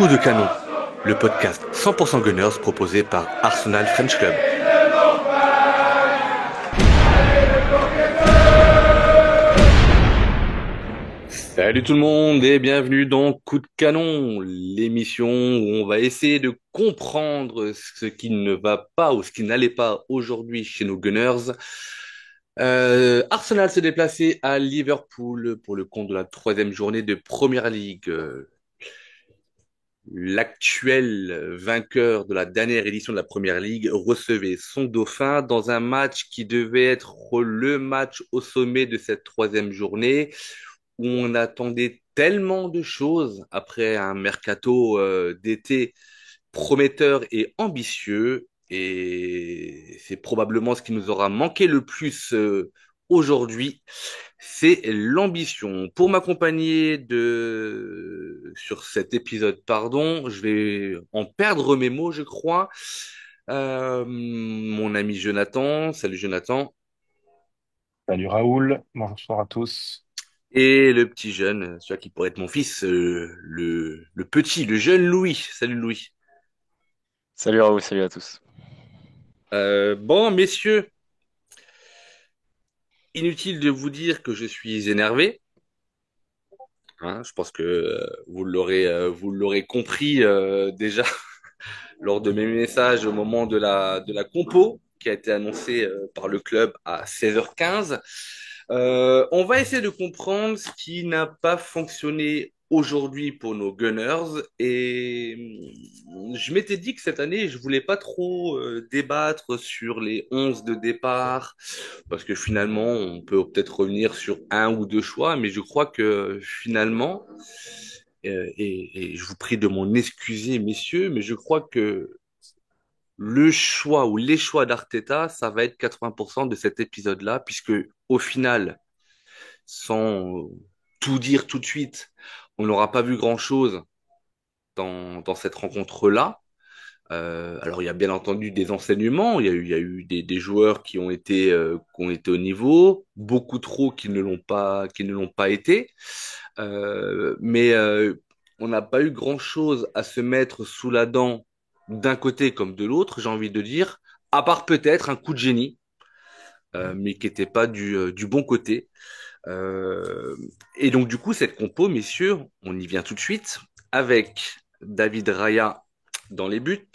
Coup de canon, le podcast 100% Gunners proposé par Arsenal French Club. Salut tout le monde et bienvenue dans Coup de canon, l'émission où on va essayer de comprendre ce qui ne va pas ou ce qui n'allait pas aujourd'hui chez nos Gunners. Arsenal s'est déplacé à Liverpool pour le compte de la troisième journée de Première League. L'actuel vainqueur de la dernière édition de la Première Ligue recevait son dauphin dans un match qui devait être le match au sommet de cette troisième journée où on attendait tellement de choses après un mercato d'été prometteur et ambitieux. Et c'est probablement ce qui nous aura manqué le plus aujourd'hui, c'est l'ambition. Pour m'accompagner sur cet épisode, pardon, je vais en perdre mes mots, je crois. Mon ami Jonathan, salut Jonathan, Salut Raoul, bonsoir à tous. et le petit jeune, celui qui pourrait être mon fils, le jeune Louis. Salut Louis. Salut Raoul, salut à tous. Bon, messieurs, inutile de vous dire que je suis énervé. Hein, je pense que vous l'aurez compris déjà lors de mes messages au moment de la compo qui a été annoncée par le club à 16h15. On va essayer de comprendre ce qui n'a pas fonctionné aujourd'hui pour nos Gunners et je m'étais dit que cette année je voulais pas trop débattre sur les 11 de départ parce que finalement on peut peut-être revenir sur un ou deux choix mais je crois que finalement et je vous prie de m'en excuser messieurs mais je crois que le choix ou les choix d'Arteta, ça va être 80% de cet épisode-là, puisque au final, sans tout dire tout de suite, on n'aura pas vu grand-chose dans cette rencontre-là. Alors, il y a bien entendu des enseignements, il y a eu des joueurs qui ont été au niveau, beaucoup trop qui ne l'ont pas été. Mais on n'a pas eu grand-chose à se mettre sous la dent d'un côté comme de l'autre, j'ai envie de dire, à part peut-être un coup de génie, mais qui n'était pas du bon côté. Euh, et donc du coup, cette compo, messieurs, on y vient tout de suite, avec David Raya dans les buts,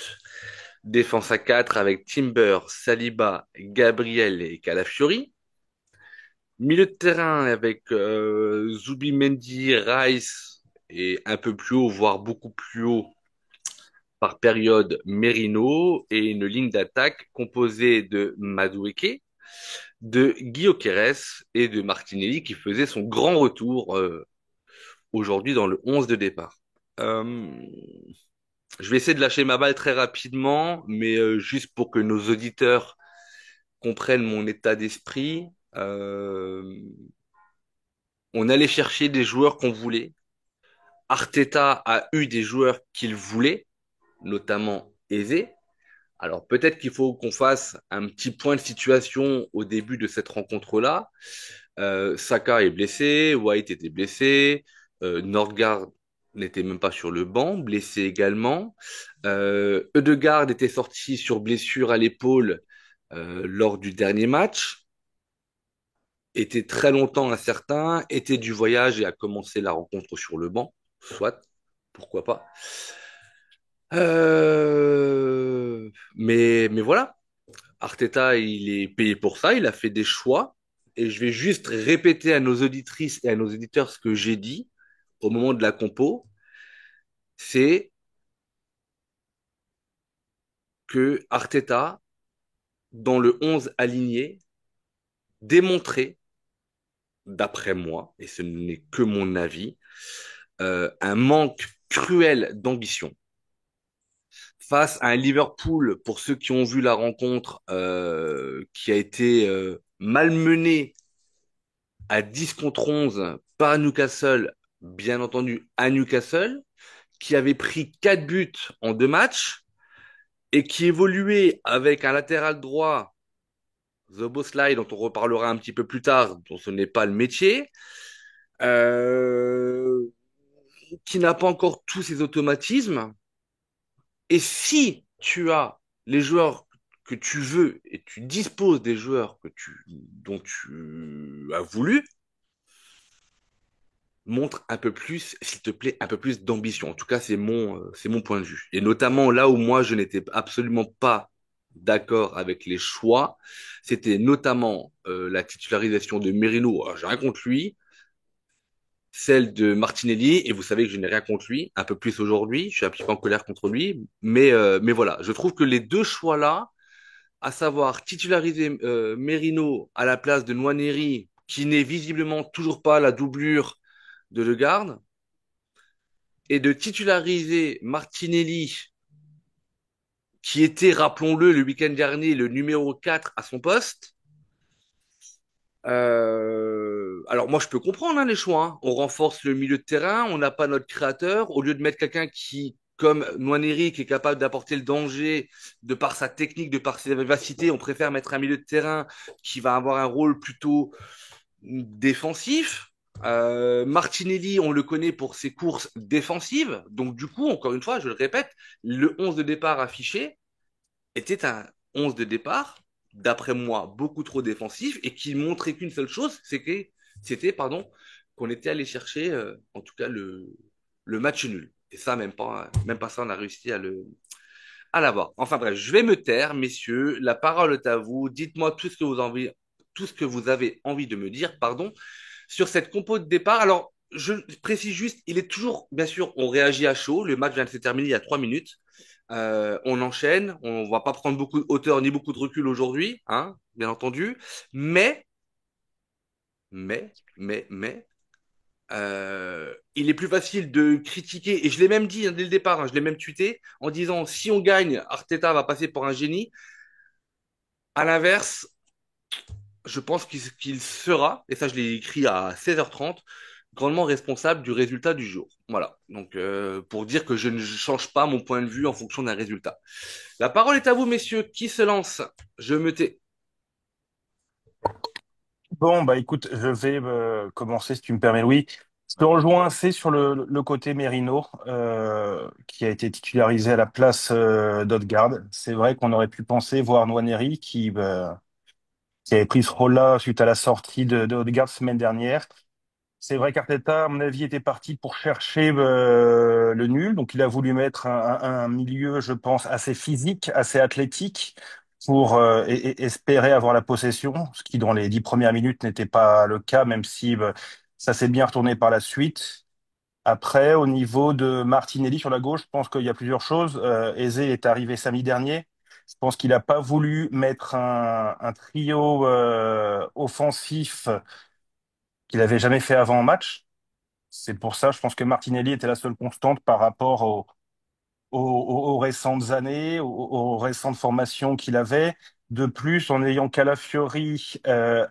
défense à 4 avec Timber, Saliba, Gabriel et Calafiori, milieu de terrain avec Zubimendi, Rice et un peu plus haut, voire beaucoup plus haut par période Merino et une ligne d'attaque composée de Madueke, de Guillaume et de Martinelli qui faisait son grand retour aujourd'hui dans le 11 de départ. Euh, je vais essayer de lâcher ma balle très rapidement, mais juste pour que nos auditeurs comprennent mon état d'esprit. On allait chercher des joueurs qu'on voulait. Arteta a eu des joueurs qu'il voulait, notamment Eze. Alors peut-être qu'il faut qu'on fasse un petit point de situation au début de cette rencontre-là. Saka est blessé, White était blessé, Nordgaard n'était même pas sur le banc, blessé également. Ødegaard était sorti sur blessure à l'épaule lors du dernier match, était très longtemps incertain, était du voyage et a commencé la rencontre sur le banc, soit, pourquoi pas. Mais voilà, Arteta, il est payé pour ça, il a fait des choix. Et je vais juste répéter à nos auditrices et à nos éditeurs ce que j'ai dit au moment de la compo. C'est que Arteta, dans le 11 aligné, démontrait, d'après moi, et ce n'est que mon avis, un manque cruel d'ambition. Face à un Liverpool, pour ceux qui ont vu la rencontre, qui a été malmenée à 10 contre 11 par Newcastle, bien entendu à Newcastle, qui avait pris 4 buts en 2 matchs et qui évoluait avec un latéral droit, Szoboszlai, dont on reparlera un petit peu plus tard, dont ce n'est pas le métier, euh, qui n'a pas encore tous ses automatismes. Et si tu as les joueurs que tu veux et tu disposes des joueurs dont tu as voulu, montre un peu plus, s'il te plaît, un peu plus d'ambition. En tout cas, c'est mon point de vue. Et notamment là où moi, je n'étais absolument pas d'accord avec les choix, c'était notamment la titularisation de Merino. Alors, j'ai rien contre lui, celle de Martinelli, et vous savez que je n'ai rien contre lui, un peu plus aujourd'hui, je suis un petit peu en colère contre lui, mais voilà, je trouve que les deux choix-là, à savoir titulariser Merino à la place de Nwaneri, qui n'est visiblement toujours pas la doublure de Legarde, et de titulariser Martinelli, qui était, rappelons-le, le week-end dernier, le numéro 4 à son poste. Alors moi, je peux comprendre hein, les choix. Hein. On renforce le milieu de terrain, on n'a pas notre créateur. Au lieu de mettre quelqu'un qui, comme Nwaneri, qui est capable d'apporter le danger de par sa technique, de par sa vivacité, on préfère mettre un milieu de terrain qui va avoir un rôle plutôt défensif. Martinelli, on le connaît pour ses courses défensives. Donc, du coup, encore une fois, je le répète, le 11 de départ affiché était un 11 de départ, d'après moi, beaucoup trop défensif et qui montrait qu'une seule chose, c'était, pardon, qu'on était allé chercher, en tout cas, le match nul. Et ça, même pas ça, on a réussi à l'avoir. Enfin bref, je vais me taire, messieurs. La parole est à vous. Dites-moi tout ce que vous avez envie de me dire, pardon, sur cette compo de départ. Alors, je précise juste, il est toujours, bien sûr, on réagit à chaud. Le match vient de se terminer il y a 3 minutes. On enchaîne. On va pas prendre beaucoup de hauteur ni beaucoup de recul aujourd'hui, hein, bien entendu. Mais, il est plus facile de critiquer, et je l'ai même dit hein, dès le départ, hein, je l'ai même tweeté, en disant si on gagne, Arteta va passer pour un génie. À l'inverse, je pense qu'il sera, et ça je l'ai écrit à 16h30, grandement responsable du résultat du jour. Voilà. Donc, pour dire que je ne change pas mon point de vue en fonction d'un résultat. La parole est à vous, messieurs. Qui se lance? Je me tais. Bon, bah écoute, je vais commencer si tu me permets, Louis. Je te rejoins assez sur le côté Merino, qui a été titularisé à la place d'Odegaard. C'est vrai qu'on aurait pu penser voir Nwaneri qui avait pris ce rôle-là suite à la sortie de Odegaard semaine dernière. C'est vrai qu'Arteta, à mon avis, était parti pour chercher le nul. Donc, il a voulu mettre un milieu, je pense, assez physique, assez athlétique pour espérer avoir la possession, ce qui, dans les 10 premières minutes, n'était pas le cas, même si ça s'est bien retourné par la suite. Après, au niveau de Martinelli sur la gauche, je pense qu'il y a plusieurs choses. Eze est arrivé samedi dernier. Je pense qu'il n'a pas voulu mettre un trio offensif qu'il avait jamais fait avant en match. C'est pour ça, je pense que Martinelli était la seule constante par rapport aux récentes années, aux récentes formations qu'il avait. De plus, en ayant Calafiori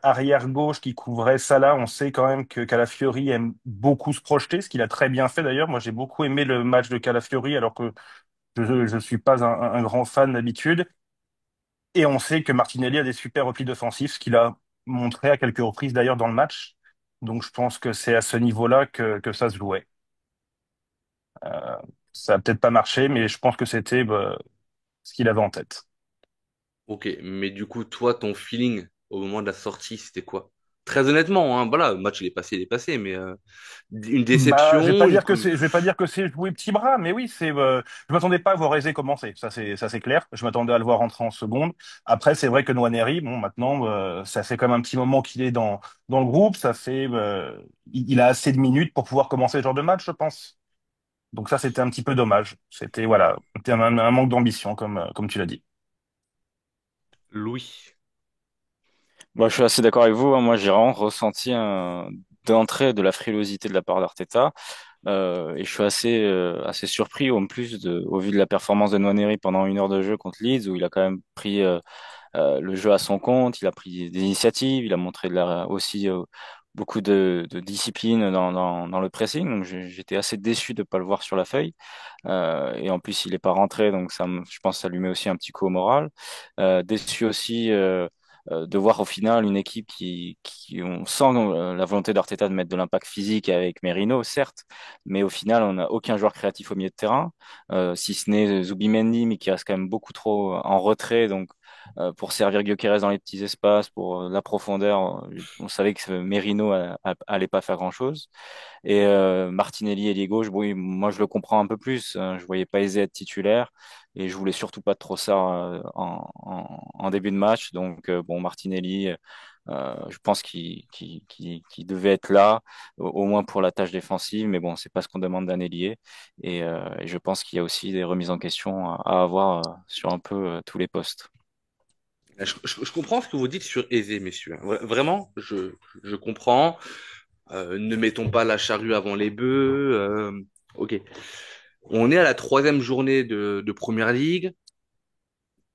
arrière gauche qui couvrait Salah, on sait quand même que Calafiori aime beaucoup se projeter, ce qu'il a très bien fait d'ailleurs. Moi, j'ai beaucoup aimé le match de Calafiori, alors que je suis pas un grand fan d'habitude. Et on sait que Martinelli a des super replis défensifs, ce qu'il a montré à quelques reprises d'ailleurs dans le match. Donc, je pense que c'est à ce niveau-là que ça se jouait. Euh, Ça a peut-être pas marché, mais je pense que c'était ce qu'il avait en tête. Ok, mais du coup, toi, ton feeling au moment de la sortie, c'était quoi? Très honnêtement, hein, voilà, le match il est passé, mais une Bah, je vais déception, pas dire que c'est, je vais pas dire que c'est joué petit bras, mais oui, je m'attendais pas à voir Eze commencer. Ça c'est clair. Je m'attendais à le voir rentrer en seconde. Après, c'est vrai que Nwaneri, bon, maintenant, ça fait quand même un petit moment qu'il est dans le groupe. Il a assez de minutes pour pouvoir commencer ce genre de match, je pense. Donc ça, c'était un petit peu dommage. C'était un manque d'ambition, comme tu l'as dit. Louis. Moi, je suis assez d'accord avec vous, hein. Moi, j'ai vraiment ressenti d'entrée de la frilosité de la part d'Arteta. Et je suis assez surpris, en plus, au vu de la performance de Nwaneri pendant 1 heure de jeu contre Leeds, où il a quand même pris le jeu à son compte, il a pris des initiatives, il a montré aussi beaucoup de discipline dans le pressing. Donc, j'étais assez déçu de ne pas le voir sur la feuille. Et en plus, il n'est pas rentré, donc je pense que ça lui met aussi un petit coup au moral. Déçu aussi. de voir au final une équipe on sent la volonté d'Arteta de mettre de l'impact physique avec Merino, certes, mais au final, on n'a aucun joueur créatif au milieu de terrain, si ce n'est Zubimendi, mais qui reste quand même beaucoup trop en retrait. Donc, pour servir Gyökeres dans les petits espaces, pour la profondeur, on savait que Merino allait pas faire grand-chose. Et Martinelli ailier gauche, oui, moi je le comprends un peu plus. Je voyais pas aisé être titulaire et je voulais surtout pas de Trossard en début de match. Donc bon, Martinelli, je pense qu'il devait être là, au moins pour la tâche défensive. Mais bon, c'est pas ce qu'on demande d'un ailier. Et je pense qu'il y a aussi des remises en question à avoir sur un peu tous les postes. Je comprends ce que vous dites sur aisé, messieurs. Vraiment, je comprends. Ne mettons pas la charrue avant les bœufs. Ok. On est à la troisième journée de Première Ligue.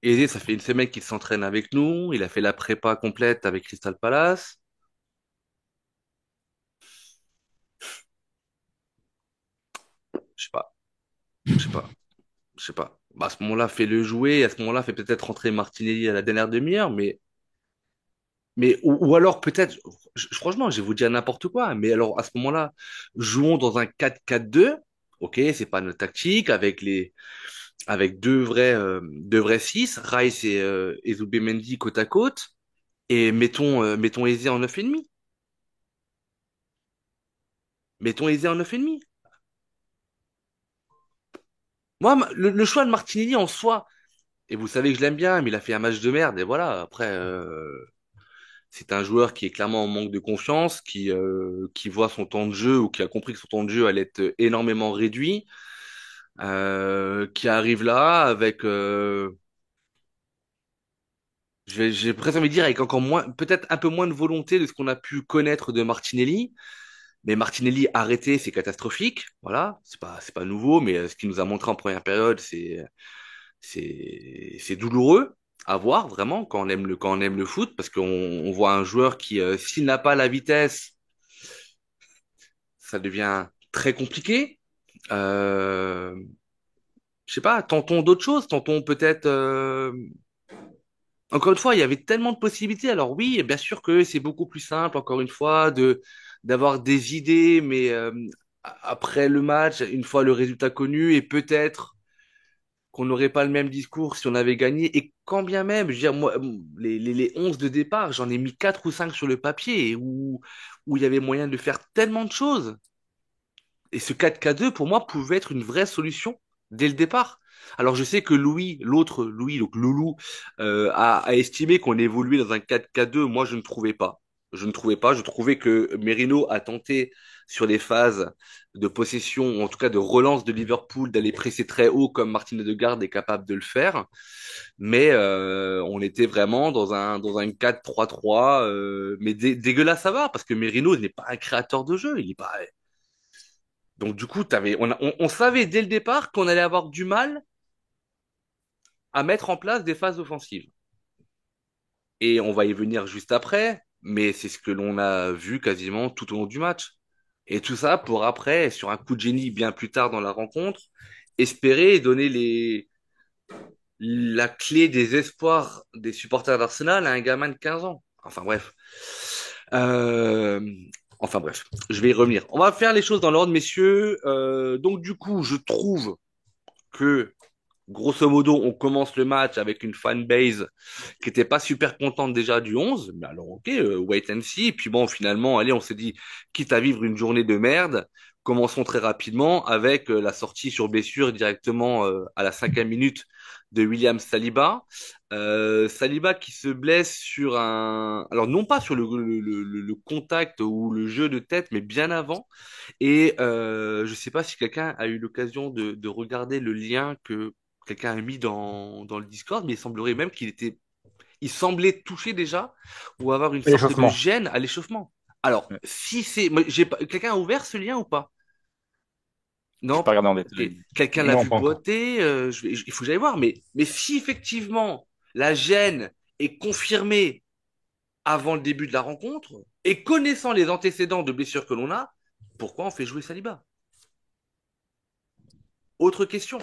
Aisé, ça fait une semaine qu'il s'entraîne avec nous. Il a fait la prépa complète avec Crystal Palace. Je sais pas, je sais pas, je sais pas. Bah, à ce moment-là, fais-le jouer. À ce moment-là, fais peut-être rentrer Martinelli à la dernière demi-heure. Ou alors peut-être, franchement, je vais vous dire n'importe quoi. Mais alors à ce moment-là, jouons dans un 4-4-2. Ok, c'est pas notre tactique avec deux vrais 6, Rice et Zubimendi côte à côte. Et mettons Eze en 9,5. Mettons Eze en 9,5. Moi, le choix de Martinelli en soi, et vous savez que je l'aime bien, mais il a fait un match de merde, et voilà. Après, c'est un joueur qui est clairement en manque de confiance, qui voit son temps de jeu ou qui a compris que son temps de jeu allait être énormément réduit, qui arrive là avec, j'ai presque envie de dire, avec encore moins, peut-être un peu moins de volonté de ce qu'on a pu connaître de Martinelli. Mais Martinelli arrêté, c'est catastrophique. Voilà, c'est pas nouveau, mais ce qu'il nous a montré en première période, c'est douloureux à voir vraiment quand on aime le foot, parce on voit un joueur qui, s'il n'a pas la vitesse, ça devient très compliqué. Euh, je sais pas, tentons d'autres choses, tentons peut-être. Encore une fois, il y avait tellement de possibilités. Alors oui, bien sûr que c'est beaucoup plus simple, encore une fois, de d'avoir des idées, mais après le match, une fois le résultat connu, et peut-être qu'on n'aurait pas le même discours si on avait gagné. Et quand bien même, je veux dire, moi, les 11 de départ, j'en ai mis 4 ou 5 sur le papier, où il y avait moyen de faire tellement de choses. Et ce 4K2, pour moi, pouvait être une vraie solution dès le départ. Alors, je sais que Louis, l'autre Louis, donc Loulou, a estimé qu'on évoluait dans un 4K2. Moi, je ne trouvais pas. Je ne trouvais pas. Je trouvais que Merino a tenté sur les phases de possession, ou en tout cas de relance de Liverpool, d'aller presser très haut comme Martin Odegaard est capable de le faire. Mais on était vraiment dans un 4-3-3, mais dégueulasse à voir, parce que Merino n'est pas un créateur de jeu. Il est pas, donc du coup, on savait dès le départ qu'on allait avoir du mal à mettre en place des phases offensives. Et on va y venir juste après, mais c'est ce que l'on a vu quasiment tout au long du match. Et tout ça pour après, sur un coup de génie bien plus tard dans la rencontre, espérer donner la clé des espoirs des supporters d'Arsenal à un gamin de 15 ans. Enfin bref. Euh, Enfin bref, je vais y revenir. On va faire les choses dans l'ordre, messieurs. Donc du coup, je trouve que grosso modo, on commence le match avec une fanbase qui était pas super contente déjà du 11. Mais alors, ok, wait and see. Et puis bon, finalement, allez, on s'est dit, quitte à vivre une journée de merde, commençons très rapidement avec la sortie sur blessure directement à la 5e minute de William Saliba. Saliba qui se blesse sur un... Alors, non pas sur le contact ou le jeu de tête, mais bien avant. Et je sais pas si quelqu'un a eu l'occasion de regarder le lien que quelqu'un a mis dans le Discord, mais il semblerait même il semblait toucher déjà ou avoir une sorte de L'échauffement. gêne à l'échauffement. Alors, Ouais. si c'est, quelqu'un a ouvert ce lien ou pas? Je vais Non? pas regarder en Ok. détail. Quelqu'un l'a Non, vu pas encore. boiter, il faut que j'aille voir, mais si effectivement la gêne est confirmée avant le début de la rencontre, et connaissant les antécédents de blessures que l'on a, pourquoi on fait jouer Saliba? Autre question.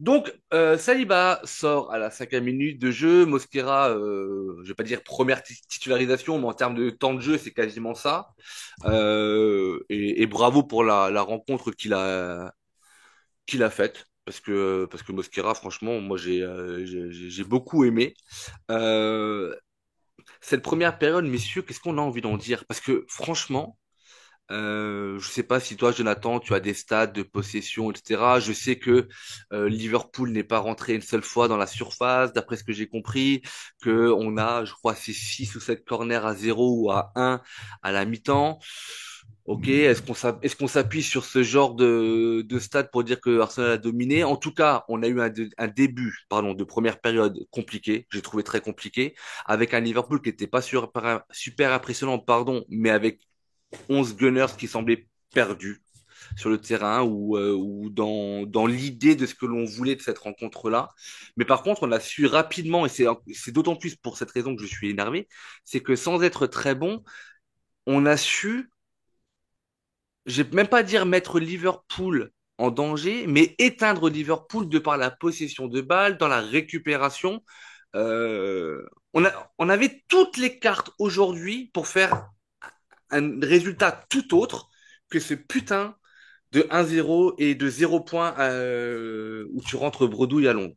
Donc, Saliba sort à la 5e minute de jeu. Mosquera, je vais pas dire première titularisation, mais en termes de temps de jeu, c'est quasiment ça. Et bravo pour la rencontre qu'il a faite. Parce que Mosquera, franchement, moi, j'ai beaucoup aimé. Euh, cette première période, messieurs, qu'est-ce qu'on a envie d'en dire? Parce que franchement, je sais pas si toi, Jonathan, tu as des stats de possession, etc. Je sais que Liverpool n'est pas rentré une seule fois dans la surface, d'après ce que j'ai compris, que on a, je crois, c'est 6 ou 7 corners à 0 ou à 1 à la mi-temps. Ok, est-ce qu'on s'appuie sur ce genre de stats pour dire que Arsenal a dominé? En tout cas, on a eu un début, pardon, de première période compliqué, j'ai trouvé très compliqué, avec un Liverpool qui n'était pas super impressionnant, pardon, mais avec 11 Gunners qui semblaient perdus sur le terrain ou dans l'idée de ce que l'on voulait de cette rencontre-là. Mais par contre, on a su rapidement, et c'est d'autant plus pour cette raison que je suis énervé, c'est que sans être très bon, on a su, je vais même pas dire mettre Liverpool en danger, mais éteindre Liverpool de par la possession de balles, dans la récupération. On avait toutes les cartes aujourd'hui pour faire un résultat tout autre que ce putain de 1-0 et de 0 points où tu rentres bredouille à Londres.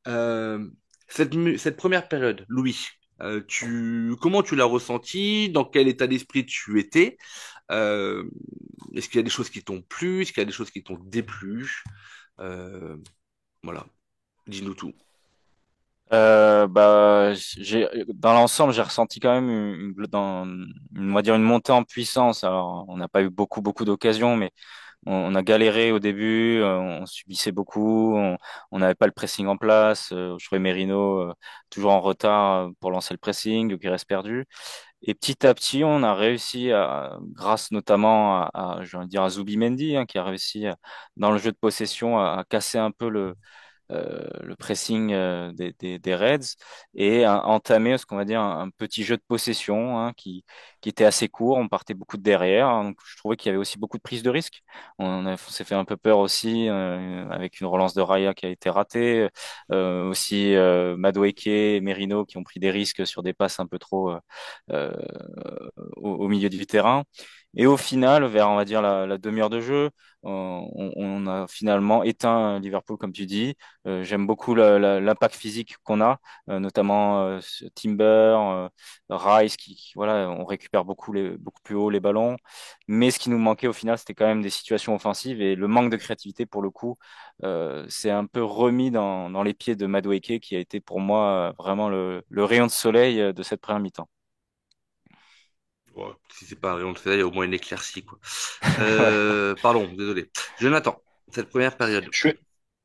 Euh, cette première période, Louis, comment tu l'as ressenti? Dans quel état d'esprit tu étais? Euh, est-ce qu'il y a des choses qui t'ont plu? Est-ce qu'il y a des choses qui t'ont déplu? Euh, voilà, dis-nous tout. Dans l'ensemble, j'ai ressenti quand même on va dire une montée en puissance. Alors, on n'a pas eu beaucoup d'occasions, mais on a galéré au début, on subissait beaucoup, on n'avait pas le pressing en place. Je trouvais Merino toujours en retard pour lancer le pressing, qui reste perdu. Et petit à petit, on a réussi grâce notamment j'ai envie de dire à Zubimendi, hein, qui a réussi dans le jeu de possession à casser un peu le pressing des Reds et à entamer ce qu'on va dire un petit jeu de possession hein, qui était assez court. On partait beaucoup de derrière, hein, donc je trouvais qu'il y avait aussi beaucoup de prise de risque. On s'est fait un peu peur aussi avec une relance de Raya qui a été ratée, aussi Madueke et Merino qui ont pris des risques sur des passes un peu trop euh, au milieu du terrain. Et au final, vers on va dire la demi-heure de jeu, on a finalement éteint Liverpool, comme tu dis. J'aime beaucoup l'impact physique qu'on a, notamment Timber, Rice, voilà, on récupère beaucoup plus haut les ballons. Mais ce qui nous manquait au final, c'était quand même des situations offensives et le manque de créativité pour le coup, c'est un peu remis dans les pieds de Madueke, qui a été pour moi vraiment le rayon de soleil de cette première mi-temps. Ouais, si c'est pas un rayon de soleil, au moins une éclaircie, quoi. Ouais. Pardon, désolé. Jonathan, cette première période. Je suis...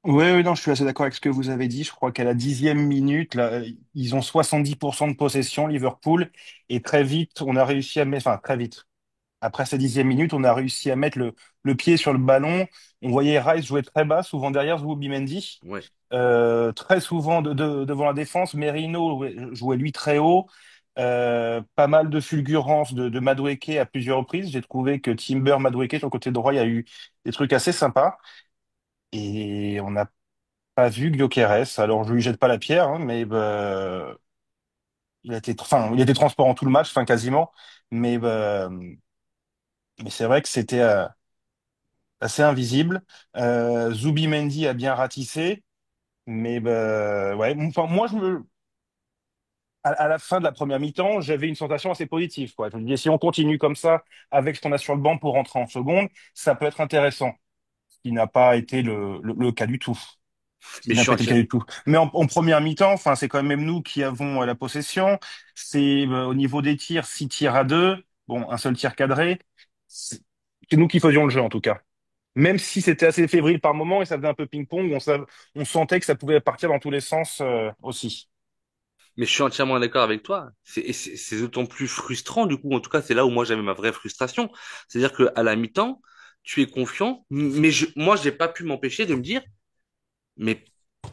Oui, oui, non, je suis assez d'accord avec ce que vous avez dit. Je crois qu'à la 10e minute, là, ils ont 70% de possession, Liverpool, et très vite, on a réussi à mettre, enfin, très vite. Après ces 10e minute, on a réussi à mettre le pied sur le ballon. On voyait Rice jouer très bas, souvent derrière Zubimendi, Ouais. très souvent devant la défense. Merino jouait lui très haut. Pas mal de fulgurances de Madueke à plusieurs reprises. J'ai trouvé que Timber, Madueke sur le côté droit, il y a eu des trucs assez sympas. Et on n'a pas vu Gyökeres. Alors je lui jette pas la pierre, hein, mais il a été transparent tout le match, enfin quasiment. Mais c'est vrai que c'était assez invisible. Zubimendi a bien ratissé, mais ouais. Enfin, moi, à la fin de la première mi-temps, j'avais une sensation assez positive, quoi. Je me disais, si on continue comme ça, avec ce qu'on a sur le banc pour rentrer en seconde, ça peut être intéressant. Ce qui n'a pas été le cas du tout. Ce Mais qui je n'a suis pas été le cas entier- du tout. Mais en première mi-temps, enfin, c'est quand même nous qui avons la possession. C'est au niveau des tirs, 6 tirs à 2. Bon, un seul tir cadré. C'est c'est nous qui faisions le jeu, en tout cas. Même si c'était assez fébrile par moment et ça faisait un peu ping-pong, on sentait que ça pouvait partir dans tous les sens aussi. mais je suis entièrement d'accord avec toi. Et c'est d'autant plus frustrant, du coup. En tout cas, c'est là où moi j'avais ma vraie frustration. C'est-à-dire qu'à la mi-temps, tu es confiant, mais moi, j'ai pas pu m'empêcher de me dire, mais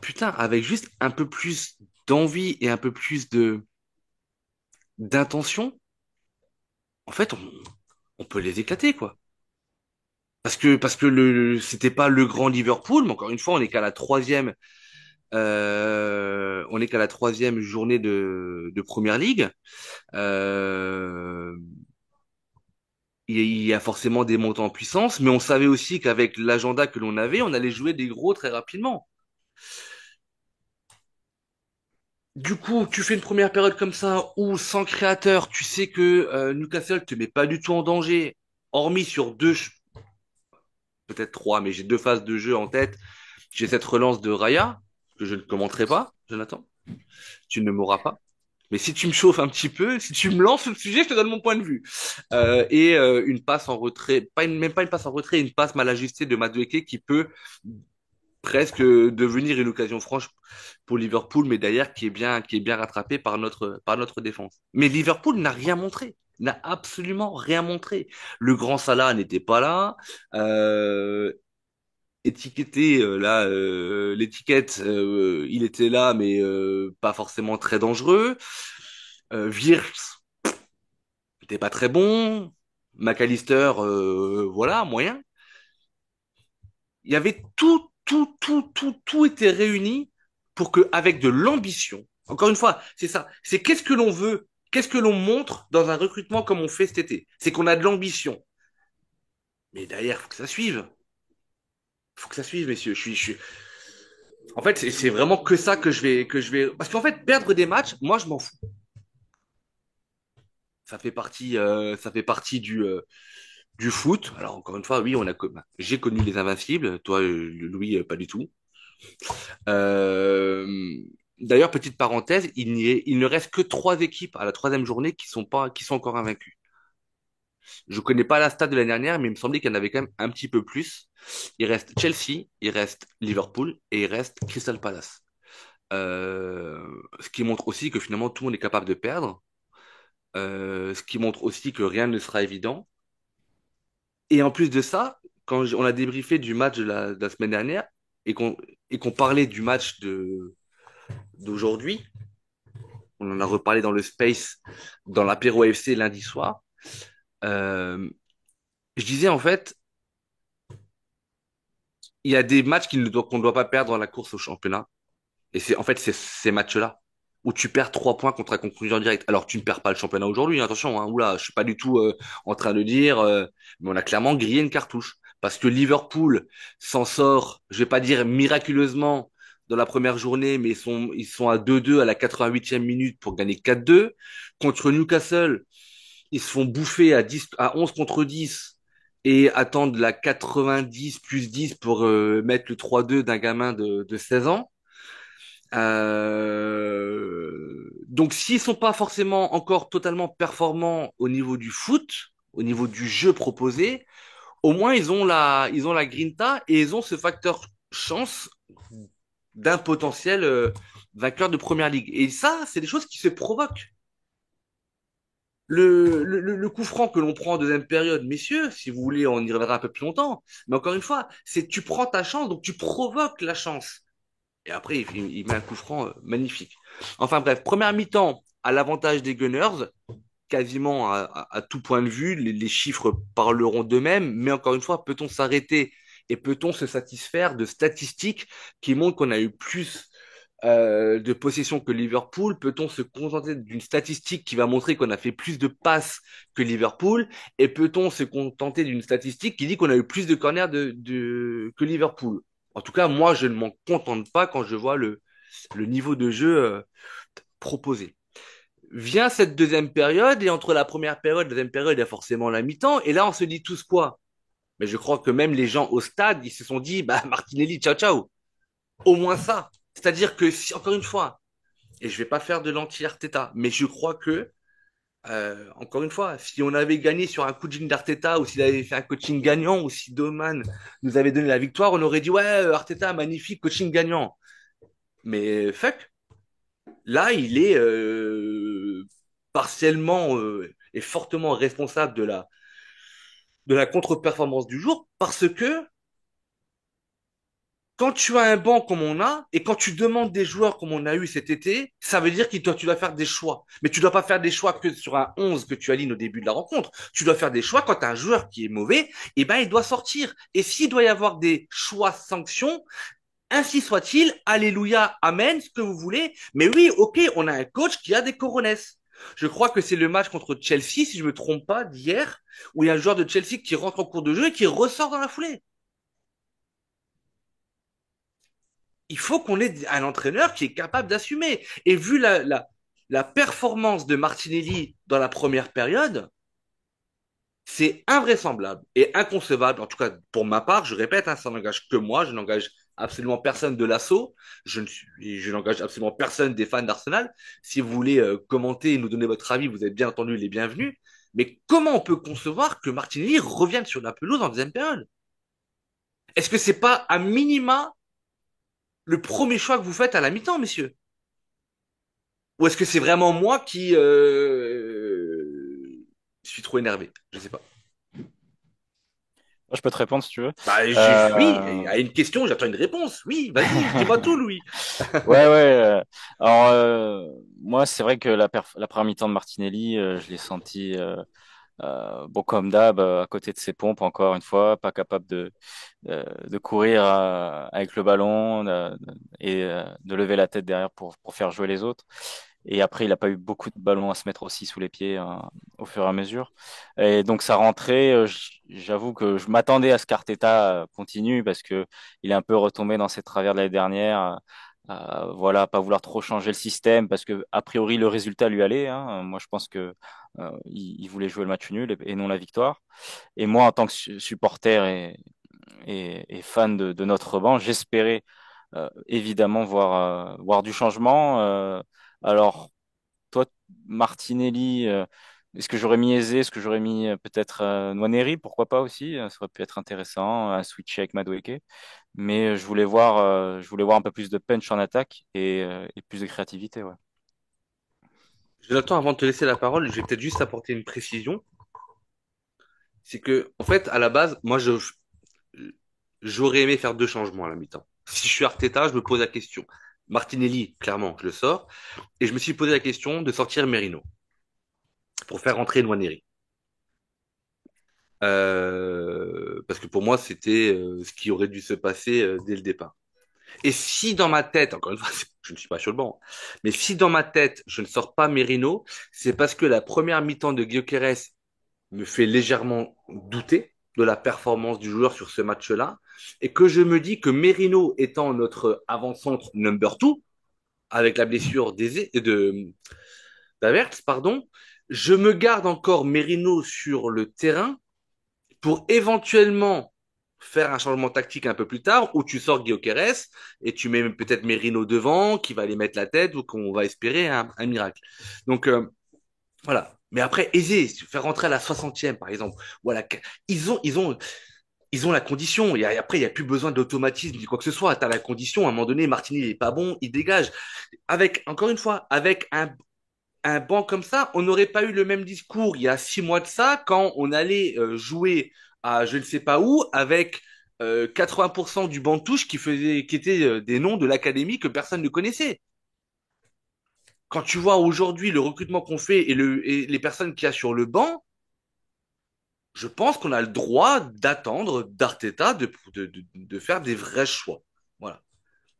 putain, avec juste un peu plus d'envie et un peu plus d'intention, en fait, on peut les éclater, quoi. Parce que c'était pas le grand Liverpool, mais encore une fois, on n'est qu'à la troisième journée de Première Ligue. Euh, il y a forcément des montants en puissance, mais on savait aussi qu'avec l'agenda que l'on avait, on allait jouer des gros très rapidement. Du coup, tu fais une première période comme ça où sans créateur, tu sais que Newcastle te met pas du tout en danger, hormis sur peut-être trois, mais j'ai deux phases de jeu en tête. J'ai cette relance de Raya que je ne commenterai pas, Jonathan. Tu ne m'auras pas. Mais si tu me chauffes un petit peu, si tu me lances sur le sujet, je te donne mon point de vue. Une passe en retrait, même pas une passe en retrait, une passe mal ajustée de Madueke qui peut presque devenir une occasion franche pour Liverpool, mais d'ailleurs qui est bien rattrapé par notre défense. Mais Liverpool n'a rien montré, n'a absolument rien montré. Le grand Salah n'était pas là. Euh, Étiqueté là, l'étiquette, il était là, mais pas forcément très dangereux. Wirtz n'était pas très bon. McAllister, voilà, moyen. Il y avait tout était réuni pour que, avec de l'ambition, encore une fois, c'est ça, c'est qu'est-ce que l'on veut, qu'est-ce que l'on montre dans un recrutement comme on fait cet été. C'est qu'on a de l'ambition. Mais derrière, faut que ça suive. Faut que ça suive, messieurs. En fait, c'est vraiment que ça que je vais, parce qu'en fait, perdre des matchs, moi, je m'en fous. Ça fait partie du foot. Alors, encore une fois, oui, j'ai connu les invincibles. Toi, Louis, pas du tout. Euh, D'ailleurs, petite parenthèse, il ne reste que trois équipes à la troisième journée qui sont encore invaincues. Je connais pas la stat de l'année dernière, mais il me semblait qu'il y en avait quand même un petit peu plus. Il reste Chelsea, il reste Liverpool et il reste Crystal Palace. Ce qui montre aussi que finalement tout le monde est capable de perdre. Ce qui montre aussi que rien ne sera évident. Et en plus de ça, on a débriefé du match de la semaine dernière et qu'on parlait du match d'aujourd'hui, on en a reparlé dans le Space, dans l'apéro FC lundi soir. Euh, je disais en fait, il y a des matchs qu'on ne doit pas perdre dans la course au championnat. Et c'est en fait c'est ces matchs-là où tu perds 3 points contre un concurrent direct. Alors tu ne perds pas le championnat aujourd'hui, hein, attention, hein, oula, je suis pas du tout en train de dire, mais on a clairement grillé une cartouche parce que Liverpool s'en sort, je vais pas dire miraculeusement dans la première journée, mais ils sont à 2-2 à la 88e minute pour gagner 4-2 contre Newcastle. Ils se font bouffer à 11 contre 10 et attendent la 90 plus 10 pour mettre le 3-2 d'un gamin de 16 ans. Donc, s'ils sont pas forcément encore totalement performants au niveau du foot, au niveau du jeu proposé, au moins ils ont la grinta et ils ont ce facteur chance d'un potentiel vainqueur de première ligue. Et ça, c'est des choses qui se provoquent. Le coup franc que l'on prend en deuxième période, messieurs, si vous voulez, on y reviendra un peu plus longtemps. Mais encore une fois, c'est tu prends ta chance, donc tu provoques la chance. Et après, il met un coup franc magnifique. Enfin bref, première mi-temps à l'avantage des Gunners, quasiment à tout point de vue. Les chiffres parleront d'eux-mêmes, mais encore une fois, peut-on s'arrêter et peut-on se satisfaire de statistiques qui montrent qu'on a eu plus de possession que Liverpool? Peut-on se contenter d'une statistique qui va montrer qu'on a fait plus de passes que Liverpool? Et peut-on se contenter d'une statistique qui dit qu'on a eu plus de corners que Liverpool? En tout cas, moi, je ne m'en contente pas quand je vois le niveau de jeu proposé. Vient cette deuxième période, et entre la première période et la deuxième période, il y a forcément la mi-temps, et là, on se dit tous quoi? Mais je crois que même les gens au stade, ils se sont dit, bah, Martinelli, ciao, ciao. Au moins ça. C'est-à-dire que, si, encore une fois, et je vais pas faire de l'anti-Arteta, mais je crois que, encore une fois, si on avait gagné sur un coaching d'Arteta, ou s'il avait fait un coaching gagnant, ou si Doman nous avait donné la victoire, on aurait dit, ouais, Arteta, magnifique coaching gagnant. Mais fuck, là, il est partiellement et fortement responsable de la contre-performance du jour parce que quand tu as un banc comme on a, et quand tu demandes des joueurs comme on a eu cet été, ça veut dire que tu dois faire des choix. Mais tu dois pas faire des choix que sur un 11 que tu alignes au début de la rencontre. Tu dois faire des choix quand tu as un joueur qui est mauvais, et ben il doit sortir. Et s'il doit y avoir des choix sanctions, ainsi soit-il, alléluia, amen, ce que vous voulez. Mais oui, ok, on a un coach qui a des coronesses. Je crois que c'est le match contre Chelsea, si je me trompe pas, d'hier, où il y a un joueur de Chelsea qui rentre en cours de jeu et qui ressort dans la foulée. Il faut qu'on ait un entraîneur qui est capable d'assumer. Et vu la performance de Martinelli dans la première période, c'est invraisemblable et inconcevable. En tout cas, pour ma part, je répète, hein, ça n'engage que moi. Je n'engage absolument personne de l'assaut. Je n'engage absolument personne des fans d'Arsenal. Si vous voulez commenter et nous donner votre avis, vous êtes bien entendu les bienvenus. Mais comment on peut concevoir que Martinelli revienne sur la pelouse en deuxième période? Est-ce que c'est pas à minima le premier choix que vous faites à la mi-temps, messieurs? Ou est-ce que c'est vraiment moi qui suis trop énervé? Je sais pas. Je peux te répondre si tu veux. Oui, Euh, à une question, j'attends une réponse. Oui, vas-y, dis-moi tout, Louis. Ouais, ouais. Alors, moi, c'est vrai que la première mi-temps de Martinelli, je l'ai senti, bon, comme d'hab, à côté de ses pompes, encore une fois, pas capable de courir avec le ballon et de lever la tête derrière pour faire jouer les autres. Et après, il n'a pas eu beaucoup de ballons à se mettre aussi sous les pieds au fur et à mesure. Et donc, sa rentrée, j'avoue que je m'attendais à ce qu'Arteta continue parce que il est un peu retombé dans ses travers de l'année dernière. Voilà, pas vouloir trop changer le système parce que a priori le résultat lui allait. Hein. Moi, je pense que il voulait jouer le match nul et non la victoire. Et moi, en tant que supporter et fan de notre banc, j'espérais évidemment voir du changement. Alors, toi, Martinelli, est-ce que j'aurais mis Eze, est-ce que j'aurais mis peut-être Nwaneri, pourquoi pas aussi, ça aurait pu être intéressant, un switch avec Madueke. Mais je voulais voir un peu plus de punch en attaque et plus de créativité, ouais. Jonathan, avant de te laisser la parole, je vais peut-être juste apporter une précision. C'est que, en fait, à la base, j'aurais aimé faire deux changements à la mi-temps. Si je suis Arteta, je me pose la question. Martinelli, clairement, je le sors. Et je me suis posé la question de sortir Merino pour faire rentrer Nwaneri. Parce que pour moi, c'était ce qui aurait dû se passer dès le départ. Et si dans ma tête, encore une fois, je ne suis pas sur le banc, mais si dans ma tête, je ne sors pas Merino, c'est parce que la première mi-temps de Gyökeres me fait légèrement douter de la performance du joueur sur ce match-là, et que je me dis que Merino étant notre avant-centre number two, avec la blessure d'Havertz, pardon, je me garde encore Merino sur le terrain pour éventuellement faire un changement tactique un peu plus tard où tu sors Gyökeres et tu mets peut-être Merino devant qui va aller mettre la tête ou qu'on va espérer un miracle. Donc voilà. Mais après, aisé, faire rentrer à la 60e par exemple. Voilà, ils ont, ils ont, ils ont la condition. Après, il n'y a plus besoin d'automatisme ni quoi que ce soit. Tu as la condition. À un moment donné, Martinelli n'est pas bon, il dégage. Avec, encore une fois, avec un banc comme ça, on n'aurait pas eu le même discours il y a 6 mois de ça, quand on allait jouer à je ne sais pas où avec 80% du banc de touche qui étaient des noms de l'académie que personne ne connaissait. Quand tu vois aujourd'hui le recrutement qu'on fait et les personnes qu'il y a sur le banc, je pense qu'on a le droit d'attendre d'Arteta de faire des vrais choix. Voilà.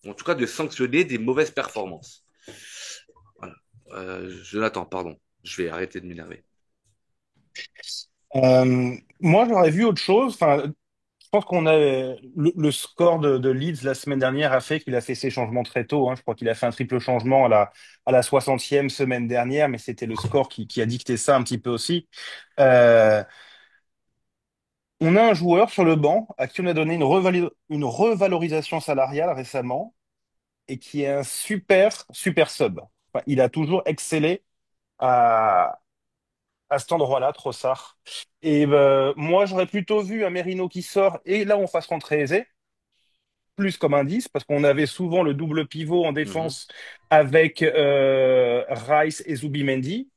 En tout cas, de sanctionner des mauvaises performances. Voilà. Jonathan, pardon. Je vais arrêter de m'énerver. Moi, j'aurais vu autre chose. Enfin, je pense qu'on a le score de Leeds la semaine dernière a fait qu'il a fait ses changements très tôt. Hein. Je crois qu'il a fait un triple changement à la 60e semaine dernière, mais c'était le score qui a dicté ça un petit peu aussi. Euh, on a un joueur sur le banc à qui on a donné une revalorisation salariale récemment et qui est un super sub. Enfin, il a toujours excellé à cet endroit-là, Trossard. Et moi, j'aurais plutôt vu un Merino qui sort et là, on fasse rentrer Eze, plus comme un 10, parce qu'on avait souvent le double pivot en Mhm. défense avec Rice et Zubimendi.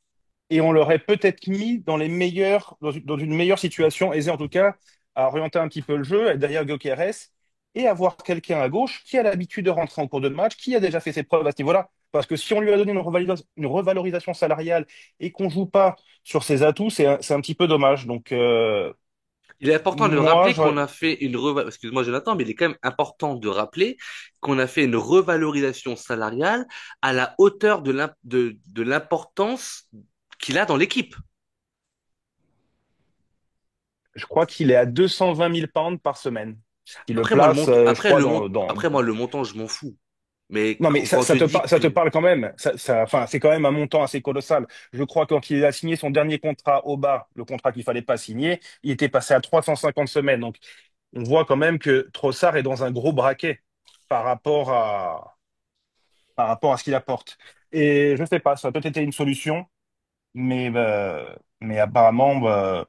Et on l'aurait peut-être mis dans une meilleure situation, Eze en tout cas, à orienter un petit peu le jeu, derrière Gyökeres. et avoir quelqu'un à gauche qui a l'habitude de rentrer en cours de match, qui a déjà fait ses preuves à ce niveau-là. Parce que si on lui a donné une revalorisation salariale et qu'on joue pas sur ses atouts, c'est un petit peu dommage. Donc, Il est important de moi, rappeler qu'on a fait une excuse-moi Jonathan, mais il est quand même important de rappeler qu'on a fait une revalorisation salariale à la hauteur de l'importance qu'il a dans l'équipe. je crois qu'il est à 220 000 pounds par semaine, ce qui le Après moi place, je crois, après moi le montant je m'en fous. Mais Non, mais quand on te dit ça te que parle quand même. Enfin, c'est quand même un montant assez colossal. Je crois que quand il a signé son dernier contrat au bas, le contrat qu'il fallait pas signer, il était passé à 350 semaines. Donc, on voit quand même que Trossard est dans un gros braquet par rapport par rapport à ce qu'il apporte. Et je sais pas, ça a peut-être été une solution, mais apparemment,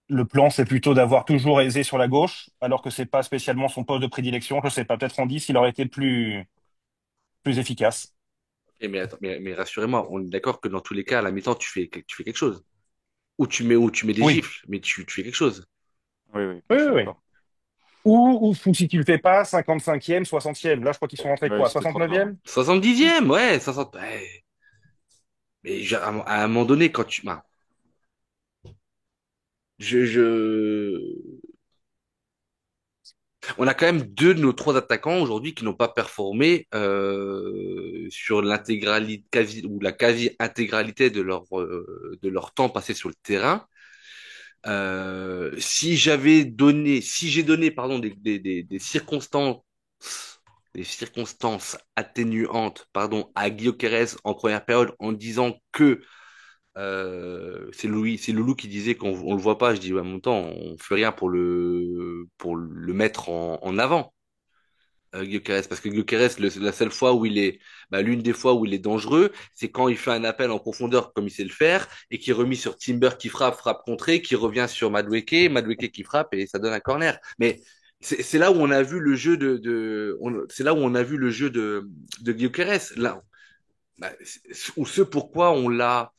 le plan, c'est plutôt d'avoir toujours Aizé sur la gauche, alors que c'est pas spécialement son poste de prédilection. Je sais pas, peut-être en 10, il aurait été plus efficace. mais, attends, mais rassurez-moi, on est d'accord que dans tous les cas, à la mi-temps, tu fais quelque chose. Ou tu mets des Oui, gifles, mais tu fais quelque chose. Oui, oui, oui, je suis oui, oui. d'accord. Ou si tu le fais pas, 55e, 60e. Là, je crois qu'ils sont rentrés Oui, quoi, c'était trop tard. 69e? 70e, ouais, 60. Ouais. Mais à un moment donné, quand tu. Ben, je... On a quand même deux de nos trois attaquants aujourd'hui qui n'ont pas performé sur l'intégralité, quasi, ou la quasi-intégralité de leur temps passé sur le terrain. Si j'ai donné, pardon, des circonstances atténuantes, pardon, à Guillaume Quérez en première période en disant que c'est Loulou qui disait qu'on on le voit pas. Je dis, ouais, en même temps, on fait rien pour le mettre en avant. Gyökeres, parce que Gyökeres, la seule fois où il est, bah, l'une des fois où il est dangereux, c'est quand il fait un appel en profondeur comme il sait le faire et qui est remis sur Timber qui frappe contrée, qui revient sur Madueke qui frappe et ça donne un corner. Mais c'est là où on a vu le jeu c'est là où on a vu le jeu de Gyökeres, là, bah, ou ce pourquoi on l'a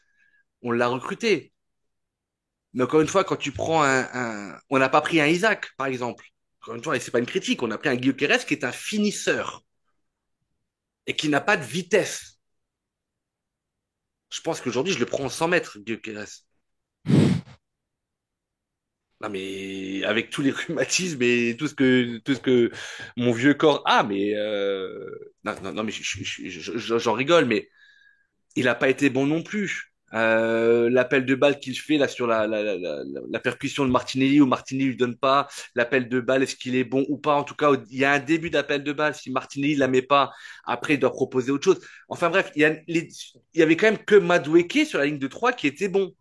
recruté. Mais encore une fois, quand tu prends on n'a pas pris un Isaac, par exemple. Encore une fois, et c'est pas une critique, on a pris un Gyökeres qui est un finisseur et qui n'a pas de vitesse. Je pense qu'aujourd'hui, je le prends en 100 mètres, Gyökeres. Non, mais avec tous les rhumatismes et tout ce que mon vieux corps a, mais non, mais j'en rigole, mais il n'a pas été bon non plus. L'appel de balle qu'il fait là sur la percussion de Martinelli où Martinelli lui donne pas l'appel de balle, est-ce qu'il est bon ou pas? En tout cas, il y a un début d'appel de balle. Si Martinelli la met pas, après il doit proposer autre chose. Enfin bref, il y avait quand même que Madueke sur la ligne de 3 qui était bon.